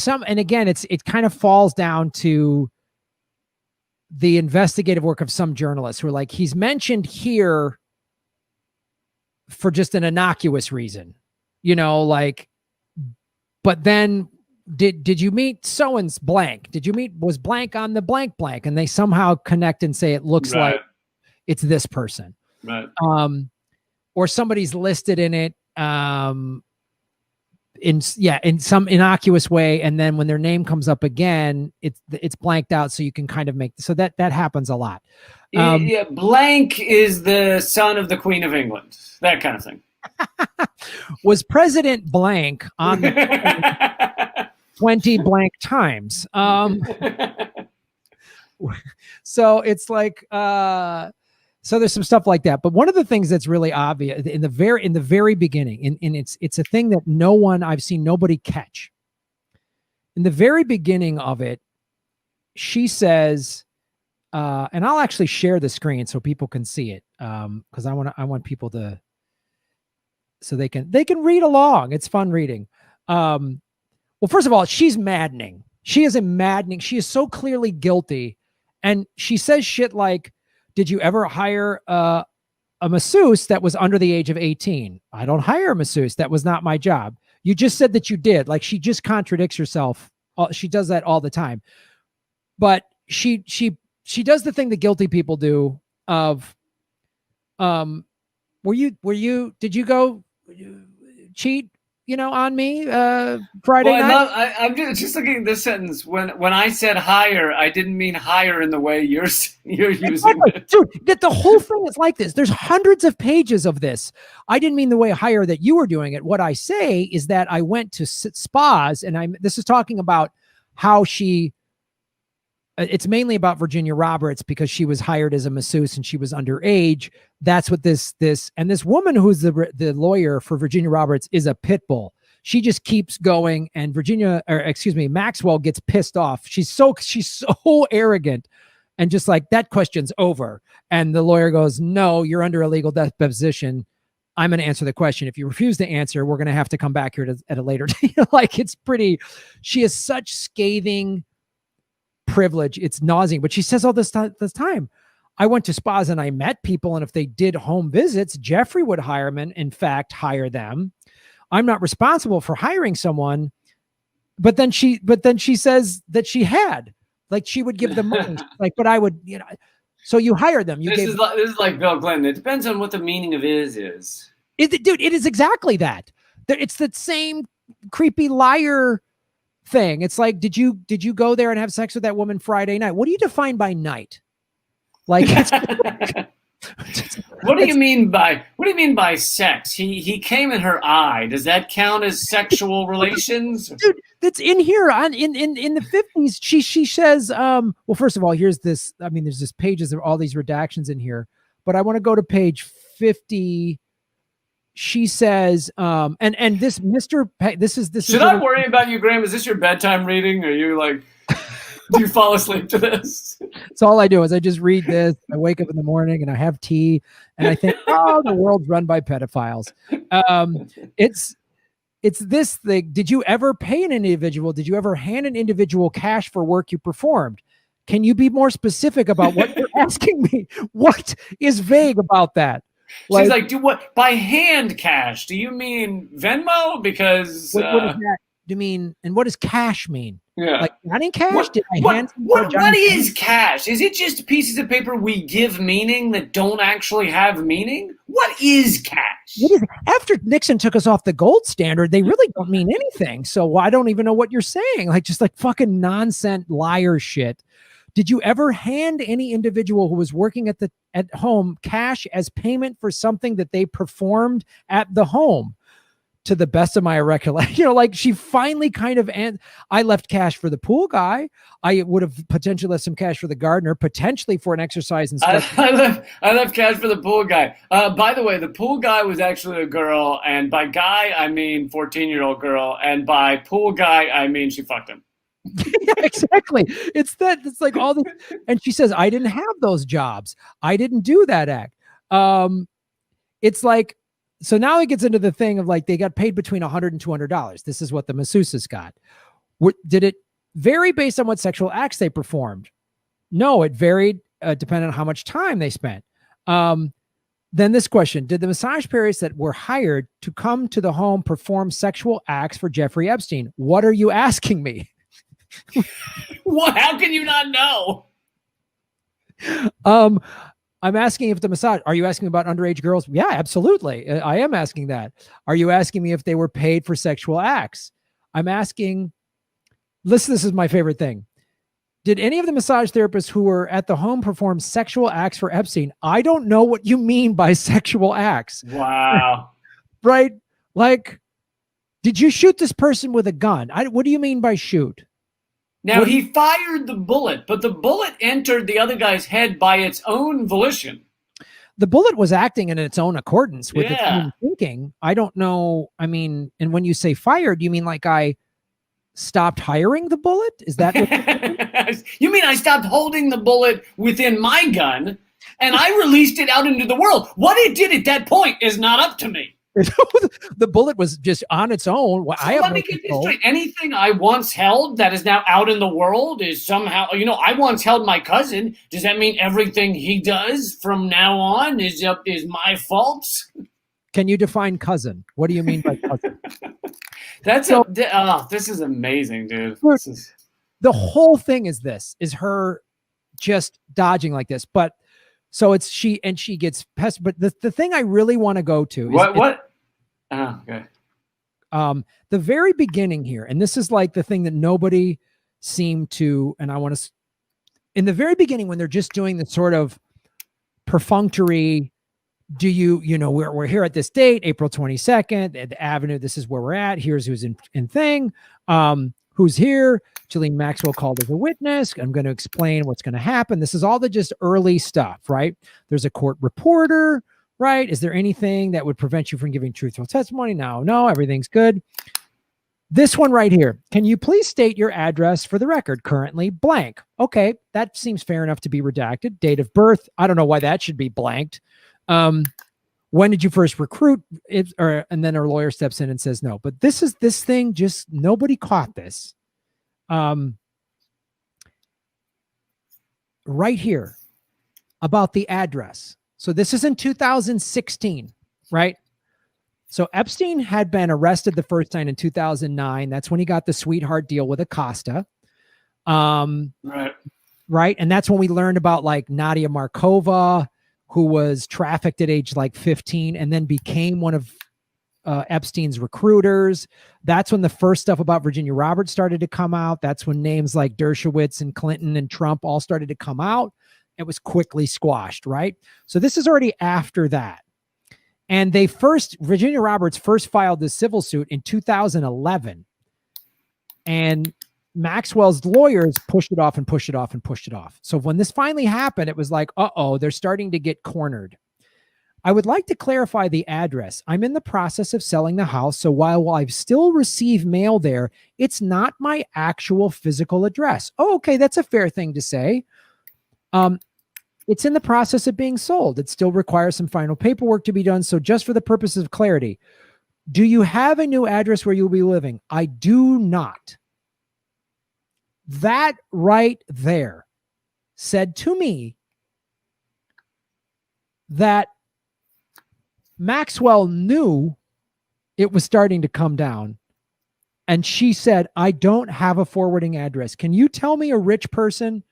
and again, it kind of falls down to the investigative work of some journalists who are like, he's mentioned here for just an innocuous reason, but then did you meet so-and-so blank? Was blank on the blank? And they somehow connect and say, it looks like it's this person. Right. Or somebody's listed in it, in some innocuous way. And then when their name comes up again, it's blanked out. So you can kind of that happens a lot. Blank is the son of the Queen of England, that kind of thing. Was President blank on the 20 blank times? So it's like, so there's some stuff like that. But one of the things that's really obvious in the very beginning, and it's a thing that I've seen nobody catch. In the very beginning of it, she says, and I'll actually share the screen so people can see it, because I want people to, so they can read along. It's fun reading. Well, first of all, she's maddening. She is maddening. She is so clearly guilty, and she says shit like, "Did you ever hire a masseuse that was under the age of 18? I don't hire a masseuse. That was not my job. You just said that you did." Like, she just contradicts herself. She does that all the time. But she does the thing that guilty people do of, did you go cheat, on me Friday night? I'm just looking at this sentence. When I said hire, I didn't mean hire in the way you're using it. Dude, the whole thing is like this. There's hundreds of pages of this. I didn't mean the way hire that you were doing it. What I say is that I went to spas, and this is talking about how it's mainly about Virginia Roberts, because she was hired as a masseuse and she was underage. That's what this woman who's the lawyer for Virginia Roberts is a pit bull. She just keeps going, and Maxwell gets pissed off. She's so arrogant, and just like, that question's over. And the lawyer goes, "No, you're under a legal deposition. I'm going to answer the question. If you refuse to answer, we're going to have to come back here at a later date." Like, it's pretty. She has such scathing privilege. It's nauseating. But she says all this time, "I went to spas and I met people, and if they did home visits, Jeffrey would hire them, and in fact hire them. I'm not responsible for hiring someone." But then she says that she had, like, she would give them money. Like, "But I would, so you hire them." This is like Bill Clinton. It depends on what the meaning of is. Dude, it is exactly that. It's the same creepy liar thing. It's like, did you go there and have sex with that woman Friday night? What do you define by night? Like, what do you mean by sex? He came in her eye. Does that count as sexual relations? Dude, that's in here in the 50s. She says, well, first of all, here's this. I mean, there's just pages of all these redactions in here, but I want to go to page 50. She says, and this Mr. This is Should I worry about you, Graham? Is this your bedtime reading? Are you like, do you fall asleep to this? It's all I do is I just read this. I wake up in the morning and I have tea and I think, oh, the world's run by pedophiles. It's this thing. Did you ever pay an individual? Did you ever hand an individual cash for work you performed? Can you be more specific about what you're asking me? What is vague about that? She's like, "Do what? By hand cash? Do you mean Venmo? Because what does that do you mean? And what does cash mean? Yeah, like, not in cash. What is cash? Is it just pieces of paper we give meaning that don't actually have meaning? What is cash? After Nixon took us off the gold standard, they really don't mean anything. So I don't even know what you're saying. Like, just like fucking nonsense liar shit. Did you ever hand any individual who was working at home cash as payment for something that they performed at the home? To the best of my recollection, like, she finally kind of, and I left cash for the pool guy. I would have potentially left some cash for the gardener, potentially for an exercise instructor. I left cash for the pool guy. By the way, the pool guy was actually a girl, and by guy I mean 14-year-old girl, and by pool guy I mean she fucked him. Yeah, exactly. It's like all this, and she says, "I didn't have those jobs. I didn't do that act." It's like, so now it gets into the thing of like, they got paid between $100 and $200. This is what the masseuses got. Did it vary based on what sexual acts they performed? No, it varied depending on how much time they spent. The Then this question, did the massage therapists that were hired to come to the home perform sexual acts for Jeffrey Epstein? What are you asking me? What? How can you not know? I'm asking if the massage, are you asking about underage girls? Yeah, absolutely. I am asking that. Are you asking me if they were paid for sexual acts? I'm asking, listen, this is my favorite thing. Did any of the massage therapists who were at the home perform sexual acts for Epstein? I don't know what you mean by sexual acts. Wow. Right? Like, did you shoot this person with a gun? What do you mean by shoot? Now, he fired the bullet, but the bullet entered the other guy's head by its own volition. The bullet was acting in its own accordance with its own thinking. I don't know. I mean, and when you say fired, you mean like I stopped hiring the bullet? Is that what you mean? I stopped holding the bullet within my gun and I released it out into the world. What it did at that point is not up to me. The bullet was just on its own. So let me get this straight. Anything I once held that is now out in the world is somehow, I once held my cousin. Does that mean everything he does from now on is my fault? Can you define cousin? What do you mean by cousin? This is amazing, dude. The whole thing is her just dodging like this. But so it's she gets pestered. But the thing I really want to go to is okay. The very beginning here, and this is like the thing that nobody seemed to, and I want to, in the very beginning when they're just doing the sort of perfunctory, we're here at this date, April 22nd, at the Avenue, this is where we're at, here's who's in thing, who's here, Ghislaine Maxwell called as a witness, I'm going to explain what's going to happen. This is all the just early stuff, right? There's a court reporter, right? Is there anything that would prevent you from giving truthful testimony? No, everything's good. This one right here. Can you please state your address for the record? Currently blank. Okay, that seems fair enough to be redacted. Date of birth. I don't know why that should be blanked. When did you first recruit? And then her lawyer steps in and says no. But this thing, just nobody caught this. Right here about the address. So this is in 2016, right? So Epstein had been arrested the first time in 2009. That's when he got the sweetheart deal with Acosta. Right. And that's when we learned about like Nadia Markova, who was trafficked at age like 15 and then became one of Epstein's recruiters. That's when the first stuff about Virginia Roberts started to come out. That's when names like Dershowitz and Clinton and Trump all started to come out. It was quickly squashed, right? So this is already after that. And Virginia Roberts first filed this civil suit in 2011. And Maxwell's lawyers pushed it off and pushed it off and pushed it off. So when this finally happened, it was like, they're starting to get cornered. I would like to clarify the address. I'm in the process of selling the house. So while I've still received mail there, it's not my actual physical address. Oh, okay. That's a fair thing to say. It's in the process of being sold. It still requires some final paperwork to be done. So just for the purposes of clarity, do you have a new address where you'll be living? I do not. That right there said to me that Maxwell knew it was starting to come down. And she said, I don't have a forwarding address. Can you tell me a rich person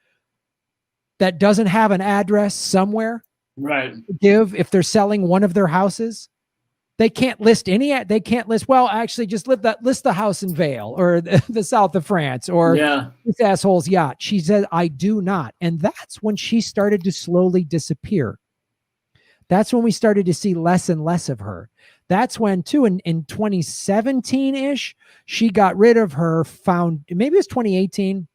that doesn't have an address somewhere, right, give if they're selling one of their houses? They can't list well, actually just list the house in Vale or the south of France or this asshole's yacht. She said, I do not. And that's when she started to slowly disappear. That's when we started to see less and less of her. That's when too, in 2017-ish, she got rid of her maybe it was 2018.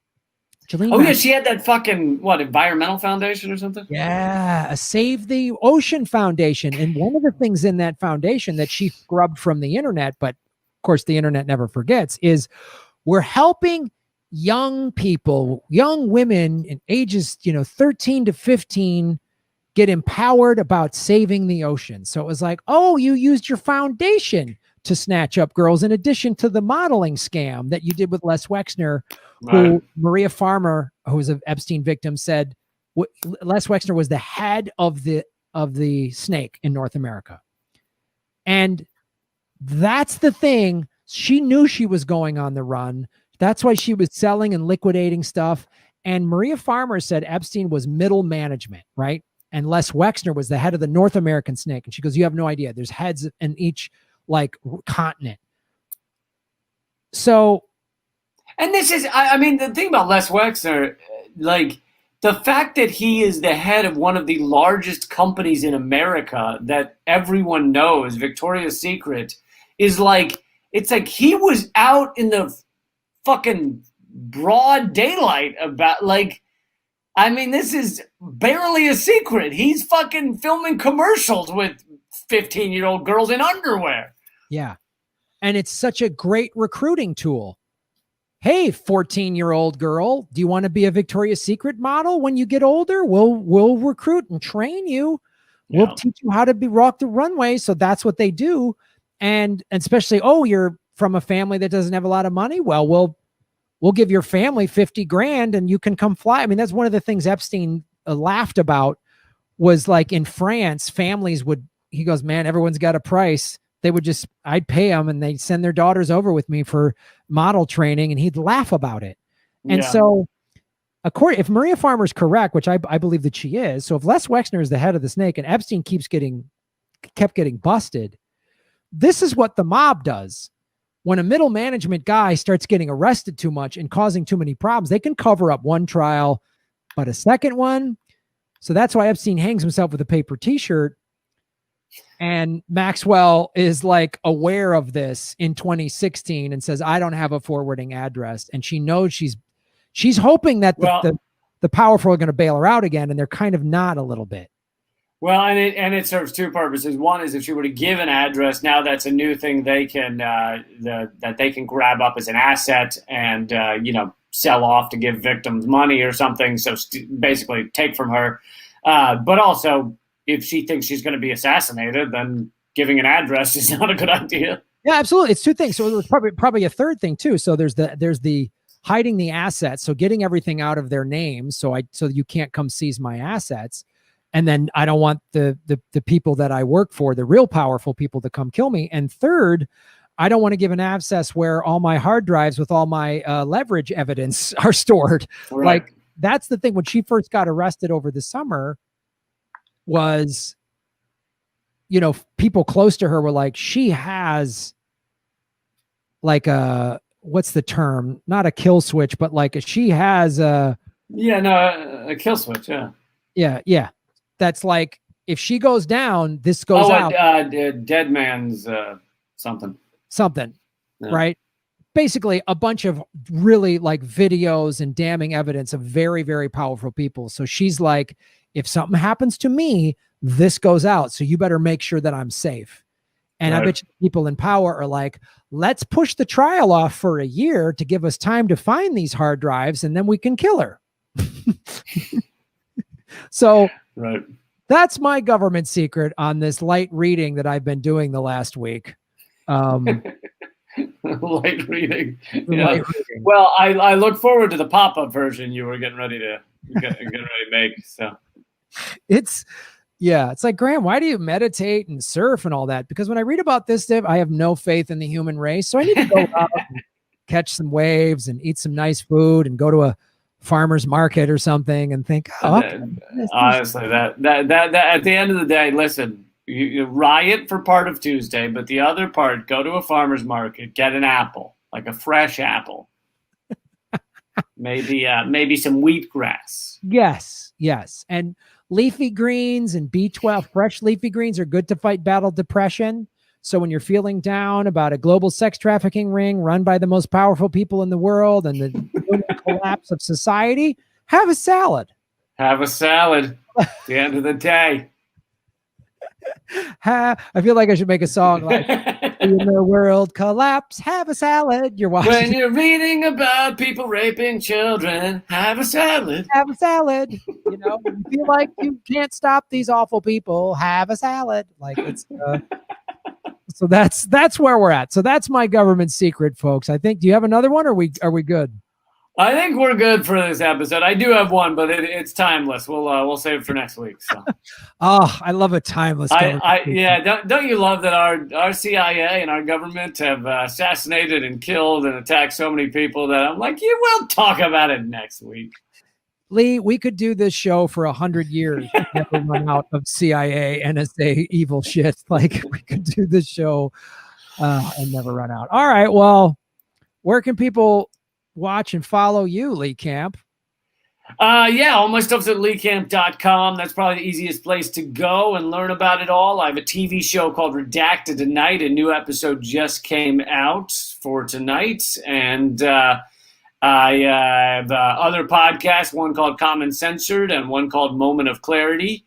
She had that fucking, environmental foundation or something? Yeah, a Save the Ocean Foundation. And one of the things in that foundation that she scrubbed from the internet, but of course the internet never forgets, is we're helping young people, young women in ages, 13 to 15 get empowered about saving the ocean. So it was like, you used your foundation to snatch up girls in addition to the modeling scam that you did with Les Wexner, who Maria Farmer, who was an Epstein victim, said Les Wexner was the head of the of the snake in North America. And that's the thing. She knew she was going on the run. That's why she was selling and liquidating stuff. And Maria Farmer said Epstein was middle management, right? And Les Wexner was the head of the North American snake. And she goes, you have no idea. There's heads in each like continent. So. And this is, I mean, the thing about Les Wexner, like the fact that he is the head of one of the largest companies in America that everyone knows, Victoria's Secret, is like, it's like he was out in the fucking broad daylight about, like, I mean, this is barely a secret. He's fucking filming commercials with 15-year-old girls in underwear. Yeah. And it's such a great recruiting tool. Hey, 14-year-old girl, do you want to be a Victoria's Secret model when you get older? We'll recruit and train you. Yeah. We'll teach you how to rock the runway. So that's what they do. And especially, oh, you're from a family that doesn't have a lot of money. Well, we'll give your family 50 grand and you can come fly. I mean, that's one of the things Epstein laughed about was like in France, families would, he goes, man, everyone's got a price. They would just, I'd pay them and they'd send their daughters over with me for model training and he'd laugh about it. And so if Maria Farmer's correct, which I believe that she is, so if Les Wexner is the head of the snake and Epstein kept getting busted, this is what the mob does. When a middle management guy starts getting arrested too much and causing too many problems, they can cover up one trial, but a second one. So that's why Epstein hangs himself with a paper t-shirt. And Maxwell is like aware of this in 2016 and says, I don't have a forwarding address. And she knows she's hoping that the powerful are going to bail her out again. And they're kind of not a little bit. Well, and it serves two purposes. One is if she were to give an address, now that's a new thing they can that they can grab up as an asset and sell off to give victims money or something. So basically take from her. But also, if she thinks she's going to be assassinated, then giving an address is not a good idea. Yeah, absolutely. It's two things. So it was probably a third thing too. So there's the hiding the assets. So getting everything out of their names. So you can't come seize my assets. And then I don't want the people that I work for, the real powerful people, to come kill me. And third, I don't want to give an access where all my hard drives with all my leverage evidence are stored. Right. Like that's the thing. When she first got arrested over the summer was, people close to her were like, she has like what's the term? Not a kill switch, but like she has a kill switch. Yeah. Yeah. Yeah. That's like, if she goes down, this goes out. Dead man's something. Something, yeah. Right? Basically, a bunch of really like videos and damning evidence of very, very powerful people. So she's like, if something happens to me, this goes out. So you better make sure that I'm safe. And right. I bet you people in power are like, let's push the trial off for a year to give us time to find these hard drives, and then we can kill her. So right. That's my government secret on this light reading that I've been doing the last week. Light reading. Yeah. Light reading. Well, I look forward to the pop-up version you were getting ready to make. So it's like, Graham, why do you meditate and surf and all that? Because when I read about this stuff, I have no faith in the human race. So I need to go out and catch some waves and eat some nice food and go to a farmer's market or something and think, honestly, that at the end of the day, listen, you riot for part of Tuesday, but the other part, go to a farmer's market, get an apple, like a fresh apple, maybe some wheatgrass. Yes, and leafy greens and B12. Fresh leafy greens are good to fight battle depression. So when you're feeling down about a global sex trafficking ring run by the most powerful people in the world and the collapse of society, have a salad. Have a salad at the end of the day. I feel like I should make a song like, in the world collapse, have a salad. You're watching. When you're reading about people raping children, have a salad. Have a salad. You feel like you can't stop these awful people, have a salad. Like it's... So that's where we're at. So that's my government secret, folks. I think. Do you have another one? Or are we good? I think we're good for this episode. I do have one, but it's timeless. We'll save it for next week. So. Oh, I love a timeless government. Yeah. Don't you love that our CIA and our government have assassinated and killed and attacked so many people that I'm like, you will talk about it next week. Lee, we could do this show for 100 years and never run out of CIA, NSA, evil shit. Like we could do this show and never run out. All right. Well, where can people watch and follow you, Lee Camp? Yeah, all my stuff's at leecamp.com. That's probably the easiest place to go and learn about it all. I have a TV show called Redacted Tonight. A new episode just came out for tonight. And I have other podcasts, one called Common Censored and one called Moment of Clarity.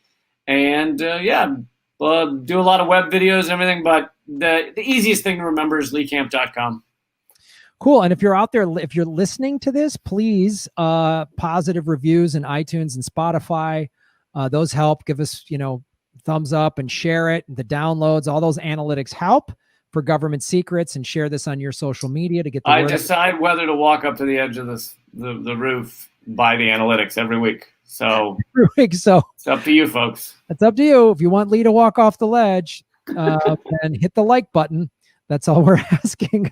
And do a lot of web videos and everything. But the easiest thing to remember is leecamp.com. Cool. And if you're out there, if you're listening to this, please positive reviews in iTunes and Spotify. Those help. Give us, thumbs up and share it. The downloads, all those analytics help for government secrets, and share this on your social media to get the word. I decide whether to walk up to the edge of the roof by the analytics every week. So it's up to you, folks. It's up to you. If you want Lee to walk off the ledge, then hit the like button. That's all we're asking.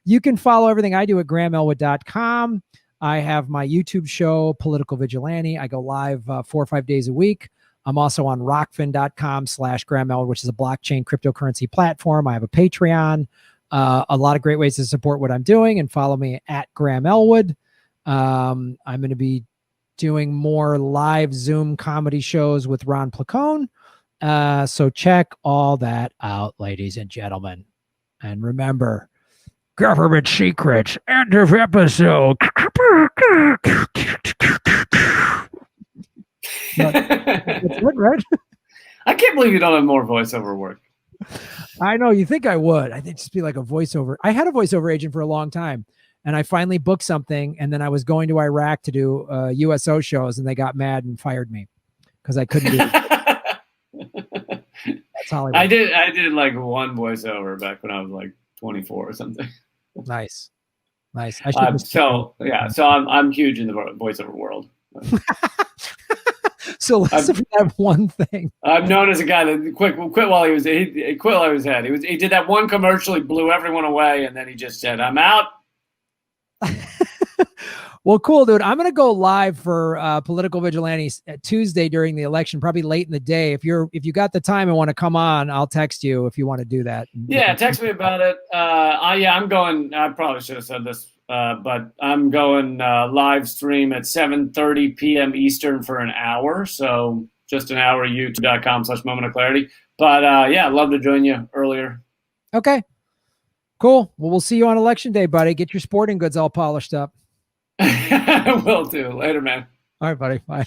You can follow everything I do at GrahamElwood.com. I have my YouTube show, Political Vigilante. I go live 4 or 5 days a week. I'm also on rockfin.com/GrahamElwood, which is a blockchain cryptocurrency platform. I have a Patreon. A lot of great ways to support what I'm doing, and follow me at Graham Elwood. I'm going to be doing more live Zoom comedy shows with Ron Placone. So check all that out, ladies and gentlemen. And remember, government secrets. End of episode. That's good, right? I can't believe you don't have more voiceover work. I know. You think I would. I think just be like a voiceover. I had a voiceover agent for a long time, and I finally booked something, and then I was going to Iraq to do USO shows, and they got mad and fired me because I couldn't do it. That's Hollywood. I did like one voiceover back when I was like 24 or something. Nice. So I'm huge in the voiceover world. So let's have one thing. I'm known as a guy that quit while he quit while he was ahead. He did that one commercial, he blew everyone away, and then he just said, "I'm out." Well, cool, dude. I'm gonna go live for Political Vigilante Tuesday during the election, probably late in the day. If you got the time and want to come on, I'll text you if you want to do that. Yeah, text me about it. I'm going. I probably should have said this, but I'm going live stream at 7:30 p.m. Eastern for an hour. So just an hour. YouTube.com/Moment of Clarity. But I'd love to join you earlier. Okay. Cool. Well, we'll see you on election day, buddy. Get your sporting goods all polished up. Will do. Later, man. All right, buddy. Bye.